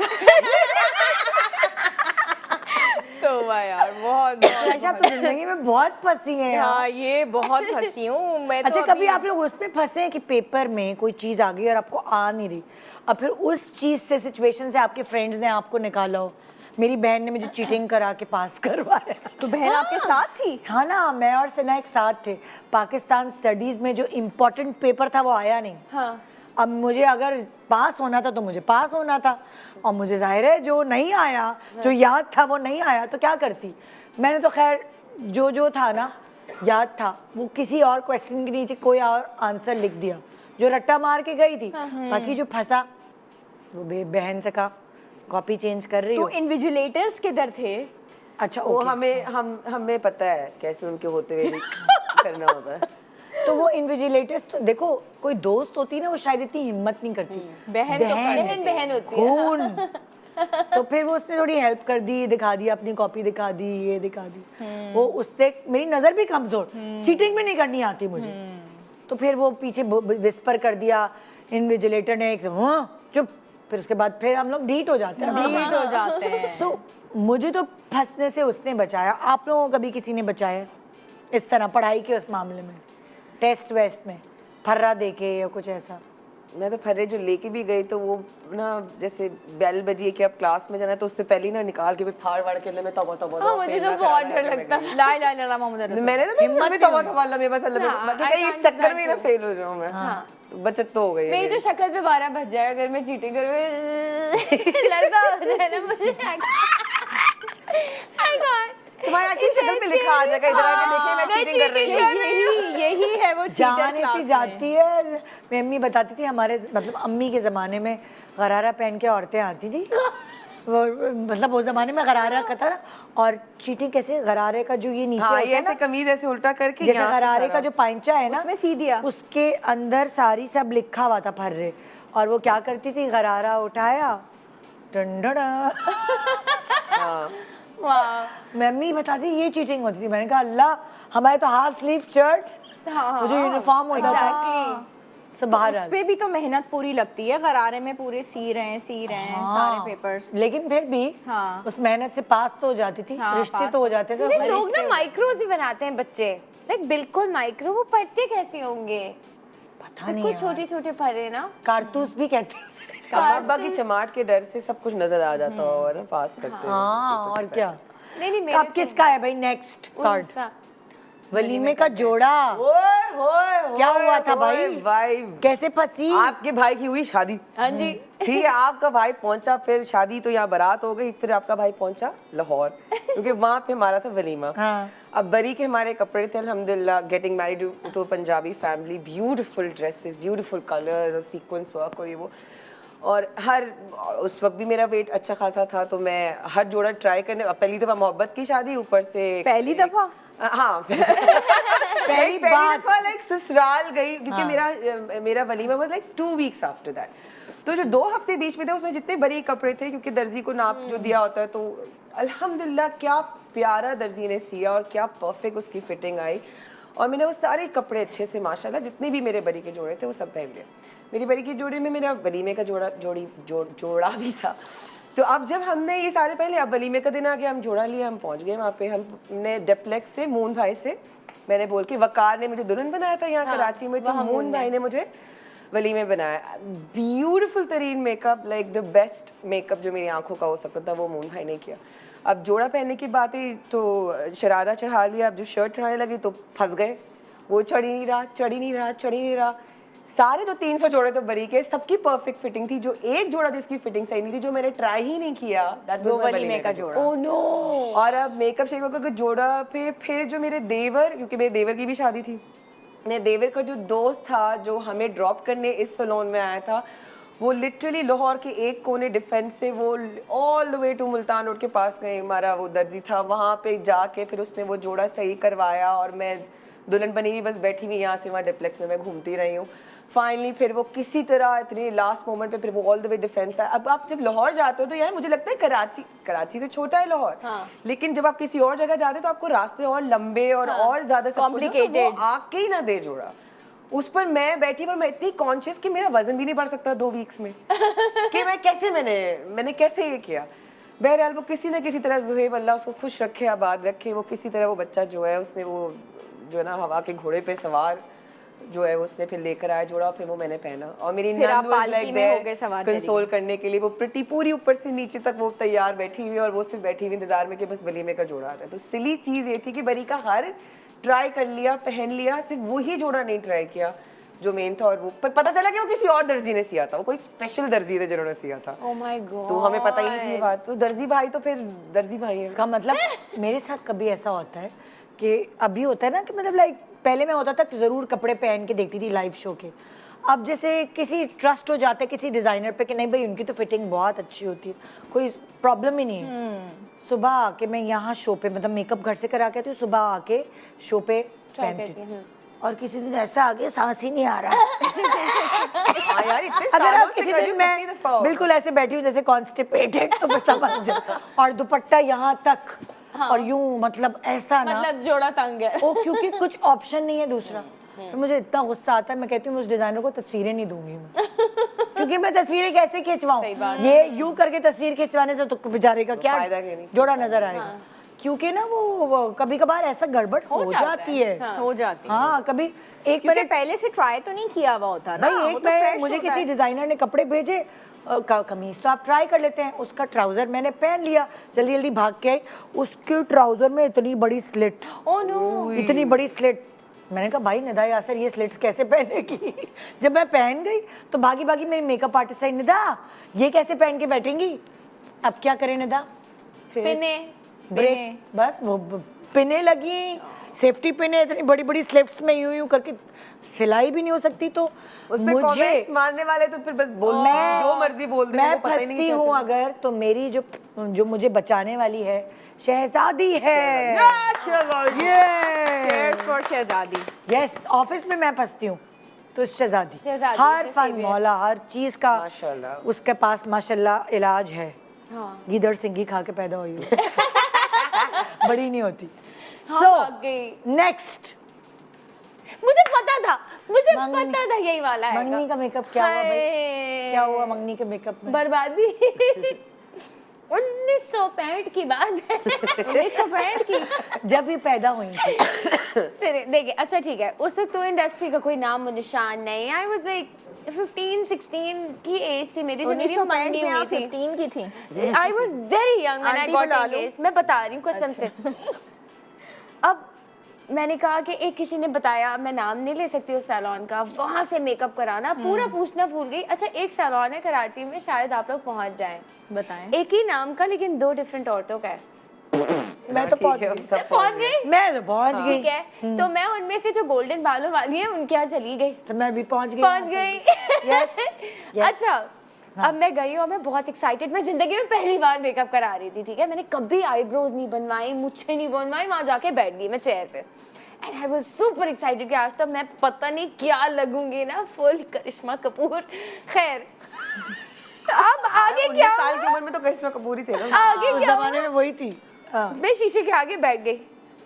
तो वाह यार, बहुत अच्छा, तो जिंदगी में बहुत फंसी है यार। हाँ, ये बहुत फंसी हूँ मैं तो। अच्छा, कभी आप लोग उसमें फंसे हैं कि पेपर में कोई चीज आ गई और आपको आ नहीं रही, और फिर उस चीज से, सिचुएशन से आपके फ्रेंड्स ने आपको निकाला हो? मेरी बहन ने मुझे चीटिंग करा के पास करवाया। तो बहन आपके साथ थी? हाँ ना, मैं और सना एक साथ थे। पाकिस्तान स्टडीज में जो इम्पोर्टेंट पेपर था वो आया नहीं। हाँ। अब मुझे अगर पास होना था तो मुझे पास होना था, और मुझे जाहिर है जो नहीं आया, जो याद था वो नहीं आया, तो क्या करती। मैंने तो खैर जो था ना याद था, वो किसी और क्वेश्चन के नीचे कोई और आंसर लिख दिया जो रट्टा मार के गई थी। बाकी जो फंसा वो बहन से कहा कॉपी चेंज कर रही तो हो। इन्विजिलेटर्स किधर थे? अच्छा, वो ओके। हमें पता है कैसे उनके होते हुए भी करना होता है। तो वो इन्विजिलेटर्स, तो देखो कोई दोस्त होती ना वो शायद इतनी हिम्मत नहीं करती। बहन तो बहन होती है। खून। तो फिर वो उसने थोड़ी हेल्प कर दी, दिखा दी, अपनी कॉपी दिखा दी, ये दिखा दी। वो उससे मेरी नजर भी कमजोर, चीटिंग भी नहीं करनी आती मुझे। तो फिर वो पीछे विस्पर कर दिया इन्विजिलेटर ने, एक चुप। फिर उसके बाद फिर हम लोग डीट हो जाते हैं। डीट हो जाते हैं। सो मुझे तो फंसने से उसने बचाया। आप लोगों को कभी किसी ने बचाया इस तरह पढ़ाई के उस मामले में, टेस्ट वेस्ट में फर्रा देके या कुछ ऐसा? मैं तो फर्रे जो लेके भी गई तो वो ना, जैसे बेल बजी है कि अब क्लास में जाना है, तो उससे पहले ना निकाल के फिर फाड़ वाड़ के मैं तौबा हाँ, मुझे तो बहुत डर लगता है। ला ला ला मोहम्मद रसूल। मैंने तो हिम्मत में तौबा अल्लाह में, बस अल्लाह में, मैं कहीं इस चक्कर में ना फेल हो जाऊं मैं। तो बचत तो हो गई मेरी तो शक्ल पे 12 बज जाए अगर मैं चीटिंग करूँ। लड़का हो जाए ना मुझे। I can't। तुम्हारी एक्चुअली शक्ल पे लिखा आ जाएगा, इधर आके देखिए मैं चीटिंग कर रही हूँ। यही है वो जान चीटर क्लास इतनी में। जाती है। मेरी अम्मी बताती थी, हमारे मतलब अम्मी के ज़माने में गरारा पहन के औरतें आती थी मतलब वो जमाने में गरारा का था ना, और चीटिंग कैसे, गरारे का जो ये नीचे हाँ, होता ये है ना, ऐसे कमीज ऐसे उल्टा करके जैसे यहाँ पे गरारे सारा। का जो पांचा है ना, उसमें सी दिया। उसके अंदर सारी सब लिखा हुआ था फर्रे, और वो क्या करती थी, गरारा उठाया, टंडड़ा। हाँ, वाह। मम्मी बताती ये चीटिंग होती थी। मैंने कहा अल्लाह, हमारे तो हाफ स्लीव शर्ट्स, वो जो यूनिफॉर्म होता था एग्जैक्टली। सब बाहर इस पे भी तो मेहनत पूरी लगती है, गरारे में पूरे सी रहे हैं सारे पेपर्स। लेकिन फिर भी हाँ। उस मेहनत से पास तो हो जाती थी, हाँ, रिश्ते पास तो हो जाते थे। लेकिन लोग ना माइक्रोज ही बनाते हैं बच्चे, लाइक बिल्कुल माइक्रो। वो पढ़ते कैसे होंगे? पता नहीं बिल्कुल यार। छोटे छोटे पढ़े ना। कारतूस भी कहते हैं। अब्बा की चमाट के डर से सब कुछ नजर आ जाता होगा ना, पास करते हुए। हाँ, और क्या। नहीं नहीं, मेरे अब किसका है भाई नेक्स्ट कार्ड? उनसा। वलीमे का जोड़ा। ओए होए क्या हुआ था भाई? भाई कैसे फंसी? आपके भाई की हुई शादी, हाँ जी। ठीक है, आपका भाई पहुंचा, फिर शादी तो यहाँ बारात हो गई, फिर आपका भाई पहुंचा लाहौर, क्योंकि वहाँ पे हमारा था वलीमा। हाँ। अब बरी के हमारे कपड़े थे अल्हम्दुलिल्लाह, getting married to Punjabi family, beautiful dresses, beautiful colours और सीक्वेंस वर्क और ये वो। और हर उस वक्त भी मेरा वेट अच्छा खासा था, तो मैं हर जोड़ा ट्राई करने, पहली दफ़ा मोहब्बत की शादी, ऊपर से पहली दफा हाँ पहली बात। दफा लाइक ससुराल गई, क्योंकि मेरा walima was like 2 weeks after that. तो जो 2 हफ्ते बीच में थे उसमें जितने बड़ी कपड़े थे, क्योंकि दर्जी को नाप जो दिया होता है, तो अल्हम्दुलिल्लाह क्या प्यारा दर्जी ने सिया और क्या परफेक्ट उसकी फिटिंग आई। और मैंने वो सारे कपड़े अच्छे से माशाल्लाह जितने भी मेरे बरी के जोड़े थे वो सब पहन लिए। मेरी बरी के जोड़े में मेरा वलीमे का जोड़ा भी था। तो अब जब हमने ये सारे पहले, अब वलीमे का दिन आ गया, हम जोड़ा लिया, हम पहुंच गए वहाँ पे। हमने डेप्लेक्स से मून भाई से, मैंने बोल के, वकार ने मुझे दुल्हन बनाया था यहाँ कराची में, तो मून भाई ने मुझे वलीमे बनाया। ब्यूटीफुल तरीन makeup, like the best makeup जो मेरी आंखों का हो सकता था, वो मून भाई ने किया। अब जोड़ा पहनने की बात है तो शरारा चढ़ा लिया। अब जब शर्ट चढ़ाने लगी तो फंस गए, वो चढ़ ही नहीं रहा। सारे जो 300 जोड़े तो बरी के, सबकी परफेक्ट फिटिंग थी। जो एक जोड़ा जिसकी फिटिंग सही नहीं थी, जो मैंने ट्राई ही नहीं किया, दैट वाज माय वलीमे का जोड़ा। Oh no. और अब मेकअप शेकअप का जोड़ा पे फिर जो मेरे देवर, क्योंकि मेरे देवर की भी शादी थी, मेरे देवर का जो दोस्त था जो हमें ड्रॉप करने इस सैलून में आया था, वो लिटरली लाहौर के एक कोने डिफेंस से वो all the way to Multan road के पास गए, हमारा वो दर्जी था, वहाँ पे जाके फिर उसने वो जोड़ा सही करवाया। और मैं दुल्हन बनी हुई बस बैठी हुई यहाँ से वहाँ डिप्लेक्स में मैं घूमती रही हूँ। फाइनली फिर वो किसी तरह इतने लास्ट मोमेंट पे फिर वो ऑल द वे डिफेंस है। अब आप जब लाहौर जाते हो तो यार मुझे लगता है कराची से छोटा है लाहौर, हाँ। लेकिन जब आप किसी और जगह जाते हो तो आपको रास्ते और लंबे और ज्यादा कॉम्प्लिकेटेड, आके ही ना दे जोड़ा। उस पर मैं बैठी और मैं इतनी कॉन्शियस कि मेरा वजन भी नहीं बढ़ सकता 2 वीक्स में कि मैं कैसे मैंने कैसे ये किया। बहरहाल वो किसी न किसी तरह, ज़ुहैब अल्लाह उसको खुश रखे, आबाद रखे, वो किसी तरह वो बच्चा जो है उसने वो जो है ना हवा के घोड़े पे सवार जो है उसने फिर लेकर आया जोड़ा, फिर वो मैंने पहना। और मेरी नंद वाज लाइक देयर कंसोल करने के लिए, वो प्रिटी पूरी ऊपर से नीचे तक वो तैयार बैठी हुई और वो सिर्फ बैठी हुई इंतजार में कि बस वलीमे का जोड़ा आ जाए। तो सिली चीज़ ये थी कि बरी का हर ट्राई कर लिया, पहन लिया, सिर्फ वही जोड़ा नहीं ट्राई किया जो मेन था। और वो पर पता चला कि वो किसी और दर्जी ने सिया था, वो कोई स्पेशल दर्जी थे जिन्होंने सिया था। Oh my God. तो हमें पता ही नहीं थी ये बात। तो दर्जी भाई तो फिर दर्जी भाई है। इसका मतलब मेरे साथ कभी ऐसा होता है कि अभी होता है ना कि मतलब लाइक पहले में होता था कि ज़रूर कपड़े पहन के देखती थी लाइव शो के। अब जैसे किसी ट्रस्ट हो जाता है किसी डिज़ाइनर पे कि नहीं भाई उनकी तो फिटिंग बहुत अच्छी होती है, कोई प्रॉब्लम ही नहीं है। सुबह आके मैं यहाँ शो पे मतलब मेकअप घर से करा के आती हूँ, सुबह आके शो पे पहनती हूँ। और किसी दिन ऐसा आगे सांस ही नहीं आ रहा हाँ यार, इतने अगर सालों आप से किसी कर रही दिन हूँ, मैं कितनी दफा हो। बिल्कुल ऐसे बैठी हूँ जैसे कॉन्स्टिपेटेड तो मैं समझ जाऊँ, और दुपट्टा यहाँ तक और यूं मतलब ऐसा ना, मतलब जोड़ा तंग है। ओ क्योंकि कुछ ऑप्शन नहीं है दूसरा। तो मुझे इतना गुस्सा आता है, मैं कहती हूँ उस डिजाइनर को तस्वीरें नहीं दूंगी मैं क्योंकि मैं तस्वीरें कैसे खिंचवाऊँ, ये यूं करके तस्वीर खिंचवाने से तो बेचारे का क्या फायदा नहीं। जोड़ा नजर आएगा। क्योंकि ना वो कभी कभार ऐसा गड़बड़ हो जाती है। हो जाती है। हाँ कभी एक क्योंकि पहले से ट्राई तो नहीं किया हुआ होता ना। भाई वो एक तो मैं fresh मुझे होता किसी है। डिजाइनर ने कपड़े भेजे, कमीज तो आप ट्राई कर लेते हैं, उसका ट्राउजर मैंने पहन लिया, जल्दी जल्दी भाग के आई, उसके ट्राउजर में इतनी बड़ी स्लिट, ओह नो। इतनी बड़ी स्लिट। मैंने कहा भाई निदा यासर ये स्लिट्स कैसे पहनेगी जब मैं पहन गई तो भागी भागी मेरी मेकअप आर्टिस्ट आई, निदा ये कैसे पहन के बैठेंगी। अब क्या करें निदा, पिने। ब्रेक बस वो पिने लगी, सेफ्टी पिने इतनी बड़ी बड़ी स्लिप्स में यूं यूं करके सिलाई भी नहीं हो सकती, तो उस पे मुझे कमेंट्स मारने वाले तो फिर बस बोल जो मर्जी बोल दे, मैं वो पता ही नहीं फंसती क्या हूँ चल अगर, तो मेरी जो मुझे बचाने वाली है शहजादी है। Cheers for Shahzadi. Yes, office में मैं फंसती हूँ तो शहजादी, शहजादी हर तो फन सही है। मौला, हर चीज का माशाल्लाह। उसके पास माशाल्लाह इलाज है। हाँ। गिदड़ सिंगी खा के पैदा हुई है। बड़ी नहीं होती। हाँ, सो भाग गई। नेक्स्ट, मुझे पता था, मुझे मंगनी- पता था यही वाला है। मंगनी का मेकअप क्या हुआ भाई? हाय। क्या हुआ मंगनी के मेकअप में? बर्बादी। 1965 की बात है। 1965 की। जब ही पैदा हुई थी। फिर देखिए, अच्छा ठीक है, उस वक्त तो इंडस्ट्री का कोई नाम और निशान नहीं। आई वाज लाइक 15-16 की एज थी मेरी जब मेरी 1965 मंगनी में हुई आप थी। 15 की थी। I was very young when I aunty got बुला लो। एंगेज्ड। मैं बता रही हूँ कसम से। अब मैंने कहा कि एक किसी ने बताया, मैं नाम नहीं ले सकती उस सैलून का, वहां से मेकअप कराना, पूरा पूछना भूल गई। अच्छा, एक सैलून है कराची में, शायद आप लोग पहुंच जाएं। बताएं। एक ही नाम का लेकिन 2 डिफरेंट औरतों का है। मैं तो ठीक पहुंच है, हम गई। सब पहुंच गई। मैं तो पहुंच गई। ठीक है, तो मैं उनमें से जो गोल्डन बालों वाली है उनके यहाँ चली गई। तो मैं भी पहुंच गई। पहुंच गई। Yes, yes. अच्छा, अब मैं गई और मैं बहुत एक्साइटेड, मैं जिंदगी में पहली बार मेकअप करा रही थी। ठीक है, मैंने कभी आईब्रोज नहीं बनवाई, मुझे नहीं बनवाई, वहां जाके बैठ गई मैं चेयर पे। And I was super excited कि आज तो मैं पता नहीं क्या लगूंगी ना, फुल करिश्मा कपूर। खैर, अब आगे 19 क्या साल की उम्र में तो करिश्मा कपूर ही थे ना। आगे उस क्या जमाने में वही थी। हाँ। मैं शीशे के आगे बैठ गई।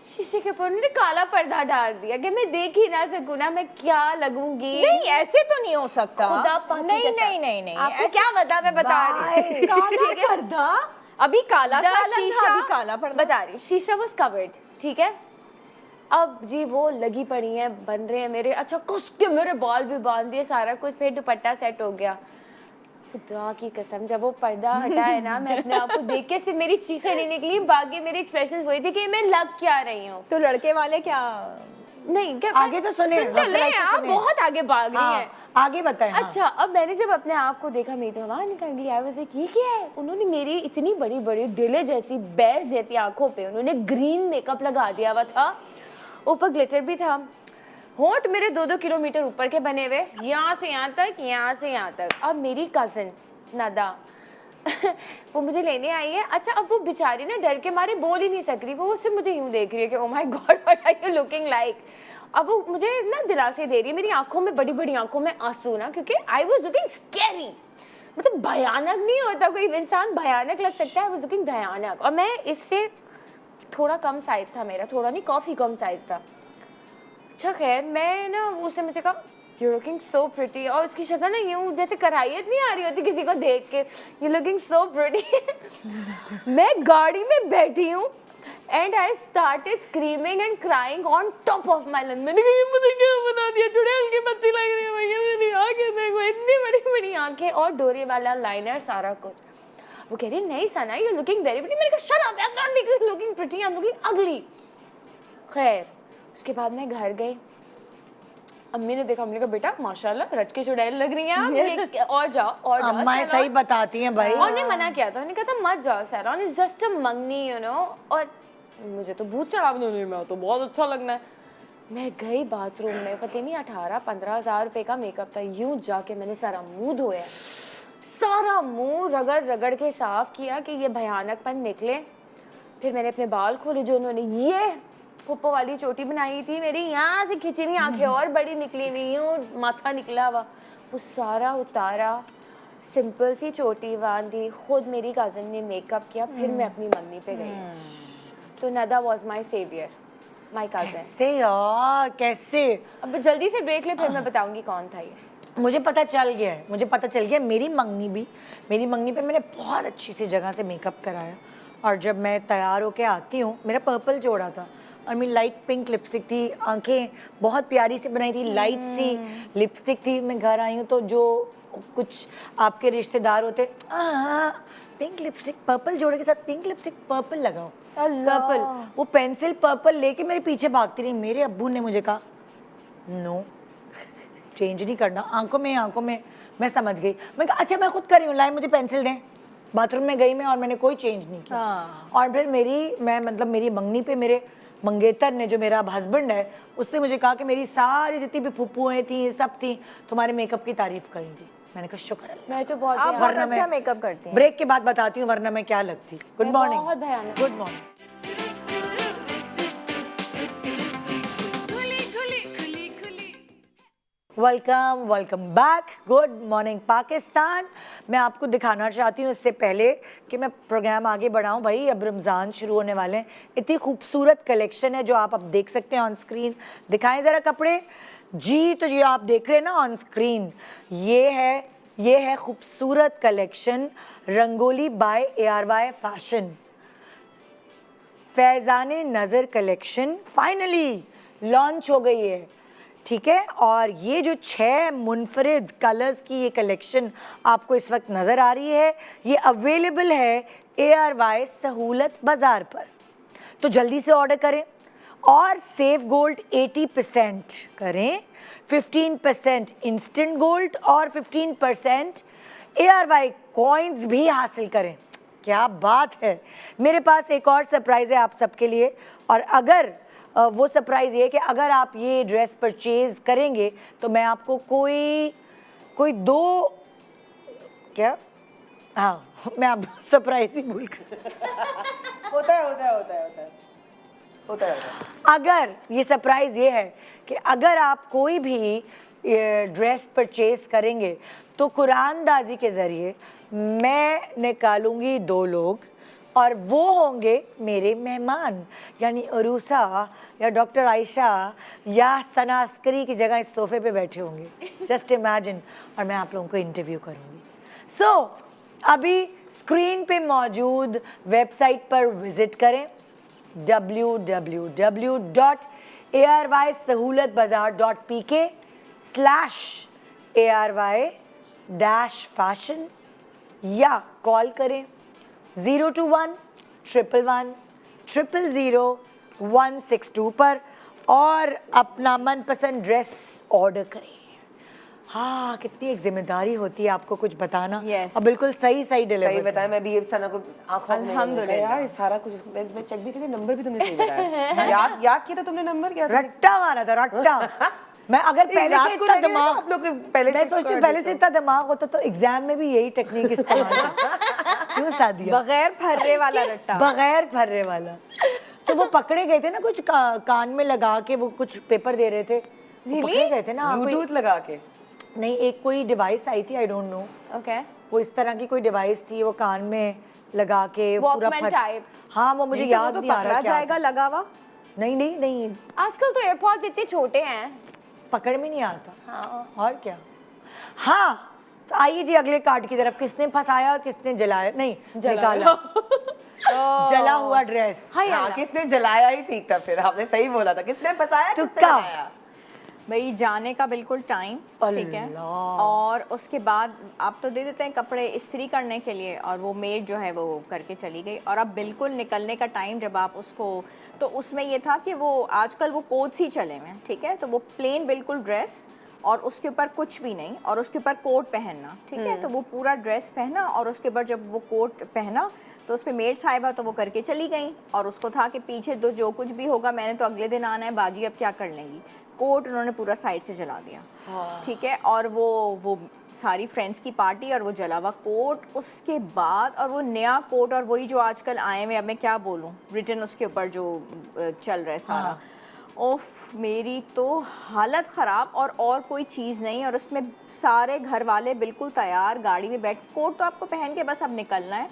शीशे के ऊपर उन्होंने काला पर्दा डाल दिया कि मैं देख ही ना सकूं ना मैं क्या लगूंगी। नहीं, ऐसे तो नहीं हो सकता। खुदा पाक की नहीं कसम। नहीं नहीं नहीं, आपको ऐसे- क्या पता, मैं बता रही हूँ। काला पर्दा, अभी काला The सालन था, शीशा, अभी काला पर्दा। बता रही हूँ, शीशा वाज कवर्ड। ठीक है, अब जी वो लगी पड़ी हैं, बन रहे हैं मेरे। अच्छा, कुछ के मेरे बाल भी बांध दिए, सारा कुछ, फिर दुपट्टा सेट हो गया। खुदा की कसम, जब वो पर्दा हटा है ना, मैं अपने आप को देख के सिर्फ मेरी चीखें नहीं निकली, बाकी मेरे एक्सप्रेशन वही थे कि मैं लग क्या रही हूँ। तो लड़के वाले क्या? नहीं क्या, आगे तो सुने, सुन तो ले, डॉक्टर आप सुने। बहुत आगे भाग रही हैं। हाँ, आगे बताएं। हाँ। अच्छा, अब मैंने जब अपने आप को देखा, मेरी तो हवा निकल गई। आई वाज लाइक, ये क्या है? उन्होंने मेरी इतनी बड़ी बड़ी डेले जैसी, बैस जैसी आंखों पे उन्होंने ग्रीन मेकअप लगा दिया हुआ था, ऊपर ग्लिटर भी था। होंठ मेरे 2-2 किलोमीटर ऊपर के बने हुए, यहाँ से यहाँ तक, यहाँ से यहाँ तक। अब मेरी कजिन नदा वो मुझे लेने आई है। अच्छा, अब वो बेचारी ना डर के मारे बोल ही नहीं सक रही, वो सिर्फ मुझे यूं देख रही है कि oh my god what are you looking like. अब वो मुझे ना दिलासे दे रही है, मेरी आंखों में, बड़ी बड़ी आंखों में आंसू ना, क्योंकि आई वाज लुकिंग स्कैरी। मतलब भयानक नहीं होता, कोई इंसान भयानक लग सकता है, आई वाज लुकिंग भयानक। और मैं इससे थोड़ा कम साइज था मेरा, थोड़ा नहीं, काफी कम साइज था। अच्छा खैर, मैं ना, उसने मुझे कहा यू लुकिंग सो प्रिटी, और उसकी शक्ल ना यूं जैसे कराहियत नहीं आ रही होती किसी को देख के, यू लुकिंग सो प्रिटी। मैं गाड़ी में बैठी हूँ and I started screaming and crying on top of my lung. मैंने कहा मुझे क्या बना दिया, चुड़ैल की बच्ची लग रही है भैया, मेरी आंखें देखो, इतनी बड़ी बड़ी आंखें और डोरी वाला लाइनर, सारा कुछ। वो कह रही नहीं सना, यू लुकिंग वेरी प्रिटी। मैंने कहा shut up, I am not looking pretty, I am looking अगली। खैर, उसके बाद मैं घर गई, अम्मी ने देखा, हमने कहा बेटा माशाल्लाह रच के चुड़ैल लग रही हैं आप, ये और जाओ और जाओ। अम्माएं सही बताती हैं भाई। और ने मना किया था, उन्होंने कहा था मत जाओ सैलून, इट्स जस्ट अ मंगनी यू नो। और मुझे तो भूत चढ़ा, नहीं मैं तो बहुत अच्छा लगना है। मैं गई बाथरूम में, पता नहीं 18-15 हज़ार रुपए का मेकअप था, यूं जाके मैंने सारा मुंह धोया, सारा मुंह रगड़ रगड़ के साफ किया कि ये भयानकपन निकले। फिर मैंने अपने बाल खोले, जो उन्होंने ये पुप्पो वाली चोटी बनाई थी मेरी, यहाँ से खिंची हुई आंखें और बड़ी निकली हुई, यूं माथा निकला हुआ, वो सारा उतारा, सिंपल सी चोटी बांधी, खुद मेरी कज़न ने मेकअप किया, फिर मैं अपनी मंगनी पे गई। तो Nada was my saviour, my cousin. कैसे यार, कैसे? अब जल्दी से ब्रेक ले, फिर मैं बताऊंगी कौन था ये। मुझे पता चल गया है, मुझे पता चल गया। मेरी मंगनी पे मैंने बहुत अच्छी सी जगह से मेकअप कराया, और जब मैं तैयार होके आती हूँ, मेरा पर्पल जोड़ा था और मेरी लाइट पिंक लिपस्टिक थी, आंखें बहुत प्यारी सी बनाई थी, लाइट सी लिपस्टिक थी। मैं घर आई हूँ तो जो कुछ आपके रिश्तेदार होते, पिंक लिपस्टिक, पर्पल जोड़े के साथ पिंक लिपस्टिक, पर्पल लगाओ, पर्पल। वो पेंसिल पर्पल लेके मेरे पीछे भागती रही। मेरे अब्बू ने मुझे कहा नो, चेंज नहीं करना, आंखों में। मैं समझ गई, मैं कहा अच्छा मैं खुद कर रही हूँ, लाए मुझे पेंसिल दें। बाथरूम में गई मैं और मैंने कोई चेंज नहीं किया। और फिर मेरी मंगनी पे मेरे मंगेतर ने, जो मेरा हस्बैंड है, उसने मुझे कहा कि मेरी सारी जितनी भी फुप्पुएँ थी सब थी तुम्हारे मेकअप की तारीफ करी थी। मैंने कहा शुक्र है। मैं तो बहुत आप बहुत वरना अच्छा मैं मेकअप करती हैं। ब्रेक के बाद बताती हूँ वरना मैं क्या लगती। Good morning. बहुत भयानक। Good morning. Welcome welcome back. Good morning Pakistan. मैं आपको दिखाना चाहती हूँ इससे पहले कि मैं प्रोग्राम आगे बढ़ाऊँ, भाई अब रमज़ान शुरू होने वाले हैं। इतनी खूबसूरत कलेक्शन है जो आप अब देख सकते हैं ऑन स्क्रीन। दिखाएं ज़रा कपड़े जी। तो ये आप देख रहे हैं ना ऑन स्क्रीन, ये है खूबसूरत collection Rangoli by ARY fashion. फैज़ाने नज़र कलेक्शन फाइनली लॉन्च हो गई है, ठीक है। और ये जो 6 मुनफरिद कलर्स की ये कलेक्शन आपको इस वक्त नज़र आ रही है, ये अवेलेबल है ARY सहूलत बाज़ार पर। तो जल्दी से ऑर्डर करें और सेव गोल्ड 80% करें, 15% इंस्टेंट गोल्ड और 15% ARY कॉइन्स भी हासिल करें। क्या बात है। मेरे पास एक और सरप्राइज़ है आप सबके लिए, और अगर वो सरप्राइज़ ये कि अगर आप ये ड्रेस परचेज़ करेंगे तो मैं आपको कोई 2 क्या, हाँ मैं आप सरप्राइज़ ही भूल कर होता है। अगर ये सरप्राइज़ ये है कि अगर आप कोई भी ड्रेस परचेज़ करेंगे तो कुरानदाजी के ज़रिए मैं निकालूंगी 2 लोग, और वो होंगे मेरे मेहमान, यानी अरूसा या डॉक्टर आयशा या सना अस्करी की जगह इस सोफे पे बैठे होंगे। Just imagine. और मैं आप लोगों को इंटरव्यू करूँगी। सो अभी स्क्रीन पे मौजूद वेबसाइट पर विज़िट करें www.ARYsahoolatbazaar.pk/ARY-fashion या कॉल करें 021-111-000-162 पर और अपना मनपसंद ड्रेस ऑर्डर करें। हाँ, कितनी एक जिम्मेदारी होती है आपको कुछ बताना। Yes. और बिल्कुल सही डिलीवर। सही बताया। मैं भी ये सना को आंखों में अल्हम्दुलिल्लाह। यार ये सारा कुछ मैं चेक भी की, नंबर भी तुमने सही बताया। याद किया था तुमने नंबर क्या था? रट्टा मारा था, रट्टा। मैं अगर पहले से इतना दिमाग, आप लोग पहले मैं सोचती हूँ पहले से इतना दिमाग होता तो एग्जाम में भी यही टेक्निक इस्तेमाल क्यों सादिया? बगैर फर्रे वाला रट्टा। बगैर फर्रे वाला। तो वो पकड़े गए थे ना, कुछ कान में लगा के वो कुछ पेपर दे रहे थे। वो पकड़े गए थे ना। ब्लूटूथ लगा के नहीं, एक कोई डिवाइस आई थी, आई डोंट नो। ओके। वो इस तरह की कोई डिवाइस थी, वो कान में लगा के पूरा Walkman type। हाँ, वो मुझे याद नहीं आ रहा क्या जाएगा लगा हुआ। नहीं आजकल तो एयरपॉड्स इतने छोटे हैं, पकड़ में नहीं आता। हाँ। और क्या। हाँ, तो आइए जी अगले कार्ड की तरफ। किसने फंसाया, किसने जलाया, नहीं निकाला जला हुआ ड्रेस। हाँ, किसने जलाया ही ठीक था। फिर आपने सही बोला था, किसने बताया, किसने तुक्का। जलाया? भाई जाने का बिल्कुल टाइम, ठीक है। और उसके बाद आप तो दे देते हैं कपड़े इस्त्री करने के लिए, और वो मेड जो है वो करके चली गई। और अब बिल्कुल निकलने का टाइम जब आप उसको, तो उसमें ये था कि वो आजकल वो कोट्स ही चले हुए हैं, ठीक है। तो वो प्लेन बिल्कुल ड्रेस और उसके ऊपर कुछ भी नहीं, और उसके ऊपर कोट पहनना, ठीक है। तो वो पूरा ड्रेस पहना और उसके ऊपर जब वो कोट पहना तो उस पर मेड साहिबा तो वो करके चली गई, और उसको था कि पीछे तो जो कुछ भी होगा मैंने तो अगले दिन आना है, बाजी अब क्या कर लेंगी। कोट उन्होंने पूरा साइड से जला दिया, ठीक है। और वो सारी फ्रेंड्स की पार्टी और वो जला हुआ कोट, उसके बाद और वो नया कोट, और वही जो आजकल आए हुए, अब मैं क्या बोलूँ, ब्रिटेन उसके ऊपर जो चल रहा है सारा। ओफ, मेरी तो हालत ख़राब, और कोई चीज़ नहीं। और उसमें सारे घर वाले बिल्कुल तैयार, गाड़ी में बैठ, कोट तो आपको पहन के बस अब निकलना है,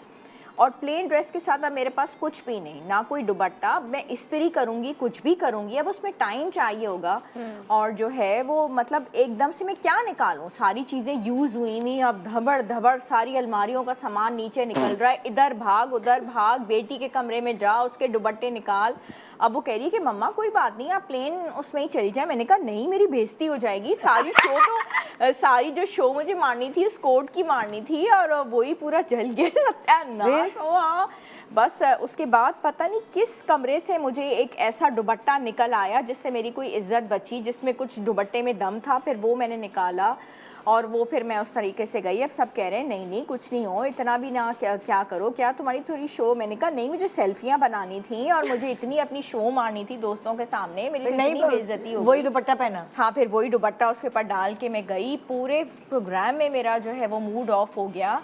और प्लेन ड्रेस के साथ अब मेरे पास कुछ भी नहीं, ना कोई दुपट्टा। मैं इस्त्री करूँगी, कुछ भी करूँगी, अब उसमें टाइम चाहिए होगा। और जो है वो मतलब एकदम से मैं क्या निकालूँ, सारी चीज़ें यूज़ हुई नहीं, अब धबड़ धबड़ सारी अलमारियों का सामान नीचे निकल रहा है, इधर भाग उधर भाग, बेटी के कमरे में जा, उसके दुपट्टे निकाल। अब वो कह रही कि मम्मा कोई बात नहीं, आप प्लेन उसमें ही चली जाए। मैंने कहा नहीं, मेरी बेइज्जती हो जाएगी। सारी शो तो सारी जो शो मुझे मारनी थी उस कोट की मारनी थी, और वही पूरा जल गया सत्यानाश। ओ हाँ, बस उसके बाद पता नहीं किस कमरे से मुझे एक ऐसा दुपट्टा निकल आया जिससे मेरी कोई इज्जत बची, जिसमें कुछ दुपट्टे में दम था, फिर वो मैंने निकाला। और वो फिर मैं उस तरीके से गई। अब सब कह रहे हैं नहीं नहीं कुछ नहीं हो, इतना भी ना, क्या करो, क्या तुम्हारी थोड़ी शो। मैंने कहा नहीं, मुझे सेल्फियाँ बनानी थी और मुझे इतनी अपनी शो मारनी थी दोस्तों के सामने, मेरी तो इतनी बेइज्जती हो गई। वही दुपट्टा पहना? हाँ, फिर वही दुपट्टा उसके ऊपर डाल के मैं गई। पूरे प्रोग्राम में मेरा जो है वो मूड ऑफ हो गया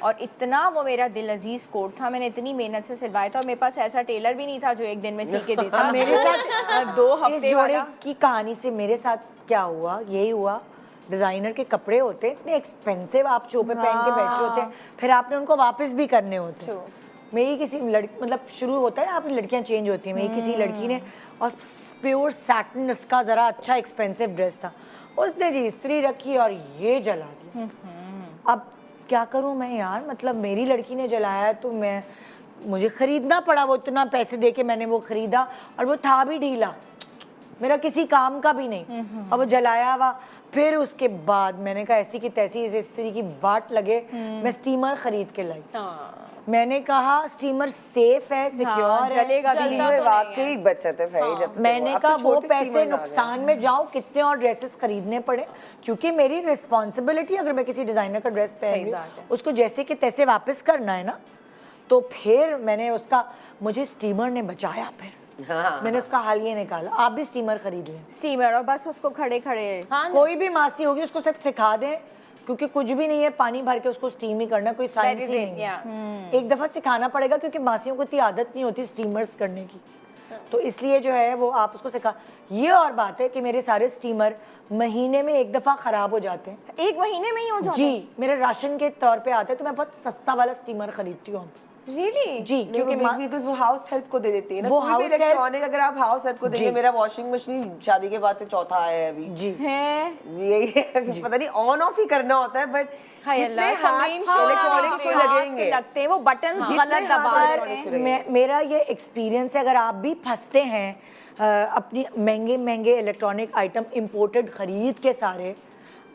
और इतना वो मेरा दिल अजीज कोट था, मैंने इतनी मेहनत से सिलवाया था और मेरे पास ऐसा टेलर भी नहीं था जो एक दिन में सी के देता। मेरे साथ 2 इस हफ्ते जोड़े वाला की कहानी से मेरे साथ क्या हुआ, यही हुआ। डिज़ाइनर के कपड़े होते हैं इतने एक्सपेंसिव, आप शो पे पहन के बैठे होते हैं, फिर आपने उनको वापस भी करने होते हैं। मेरी किसी लड़की, मतलब शुरू होता है आपकी लड़कियां चेंज होती हैं, मेरी किसी लड़की ने, और प्योर सैटिन इसका ज़रा अच्छा एक्सपेंसिव ड्रेस था, उसने जी इस्त्री रखी और ये जला दिया। अब क्या करूं मैं यार, मतलब मेरी लड़की ने जलाया तो मुझे ख़रीदना पड़ा, वो इतना पैसे दे के मैंने वो ख़रीदा और वो था भी ढीला, मेरा किसी काम का भी नहीं, और वो जलाया हुआ। फिर उसके बाद मैंने कहा ऐसी की तैसी इस इस्त्री की बाट लगे, मैं स्टीमर ख़रीद के लाई। मैंने कहा स्टीमर सेफ है, सिक्योर है, जलेगा भी नहीं। स्टीमर वाकई बचत है भाई। जब से मैंने कहा वो पैसे नुकसान में जाऊं कितने और ड्रेसेस खरीदने पड़े, क्योंकि मेरी रिस्पॉन्सिबिलिटी, अगर मैं किसी डिजाइनर का ड्रेस पहन रही हूं उसको जैसे कि तैसे वापस करना है ना। तो फिर मैंने मुझे स्टीमर ने बचाया। फिर मैंने उसका हाल ये निकाला, आप भी स्टीमर खरीद लें, स्टीमर, और बस उसको खड़े खड़े कोई भी मासी होगी उसको सिर्फ सिखा दें, क्योंकि कुछ भी नहीं है, पानी भर के उसको स्टीम ही करना, कोई साइंस ही नहीं है। एक दफा सिखाना पड़ेगा, क्योंकि मासियों को इतनी आदत नहीं होती स्टीमर्स करने की, तो इसलिए जो है वो आप उसको सिखा। ये और बात है कि मेरे सारे स्टीमर महीने में एक दफा खराब हो जाते हैं। 1 महीने में ही हो जाते हैं? जी, मेरे राशन के तौर पे आते हैं, तो मैं बहुत सस्ता वाला स्टीमर खरीदती हूँ। Really? जी, क्योंकि बिकॉज़ वो हाउस हेल्प को दे देती है ना, वो कोई भी house help- इलेक्ट्रॉनिक अगर आप हाउस हेल्प को देंगे। मेरा वॉशिंग मशीन शादी के बाद से चौथा आया है अभी। जी है यही है, पता नहीं ऑन ऑफ ही करना होता है, बट हाय जितने अल्लाह, हाथ समरीन इलेक्ट्रॉनिक्स को लगेंगे लगते हैं वो बटन जितने गलत हाथ दबा electronics देते से हैं। लगेंगे। मेरा ये एक्सपीरियंस है, अगर आप भी फंसते हैं अपनी महंगे महंगे इलेक्ट्रॉनिक आइटम इंपोर्टेड खरीद के सारे,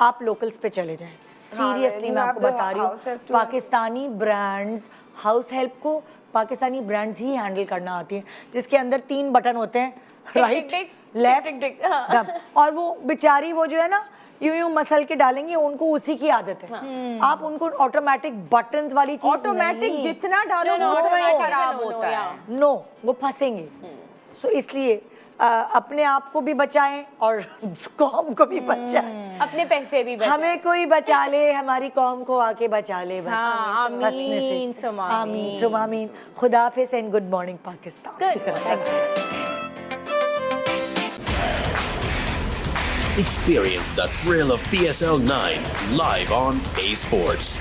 आप लोकल्स पे चले जाएं। सीरियसली मैं आपको बता रही हूँ, पाकिस्तानी ब्रांड्स, हाउस हेल्प को पाकिस्तानी ब्रांड्स ही हैंडल करना आती हैं, जिसके अंदर 3 बटन होते हैं, राइट, लेफ्ट, और वो बेचारी वो जो है ना यूं मसल के डालेंगे, उनको उसी की आदत है। आप उनको ऑटोमेटिक बटन वाली चीज ऑटोमेटिक जितना डालो No, वो automatic खराब no, होता है। नो, वो फंसेंगे। सो इसलिए अपने आप को भी बचाएं और कौम को भी बचाएं। अपने पैसे भी बचाएं। हमें कोई बचा ले, हमारी कौम को आके बचा ले बस। हाँ, फंसने से। आमीन सुम आमीन सुम आमीन। खुदा हाफिज़ and good morning Pakistan. Good. Experience the thrill of PSL 9 live on A Sports.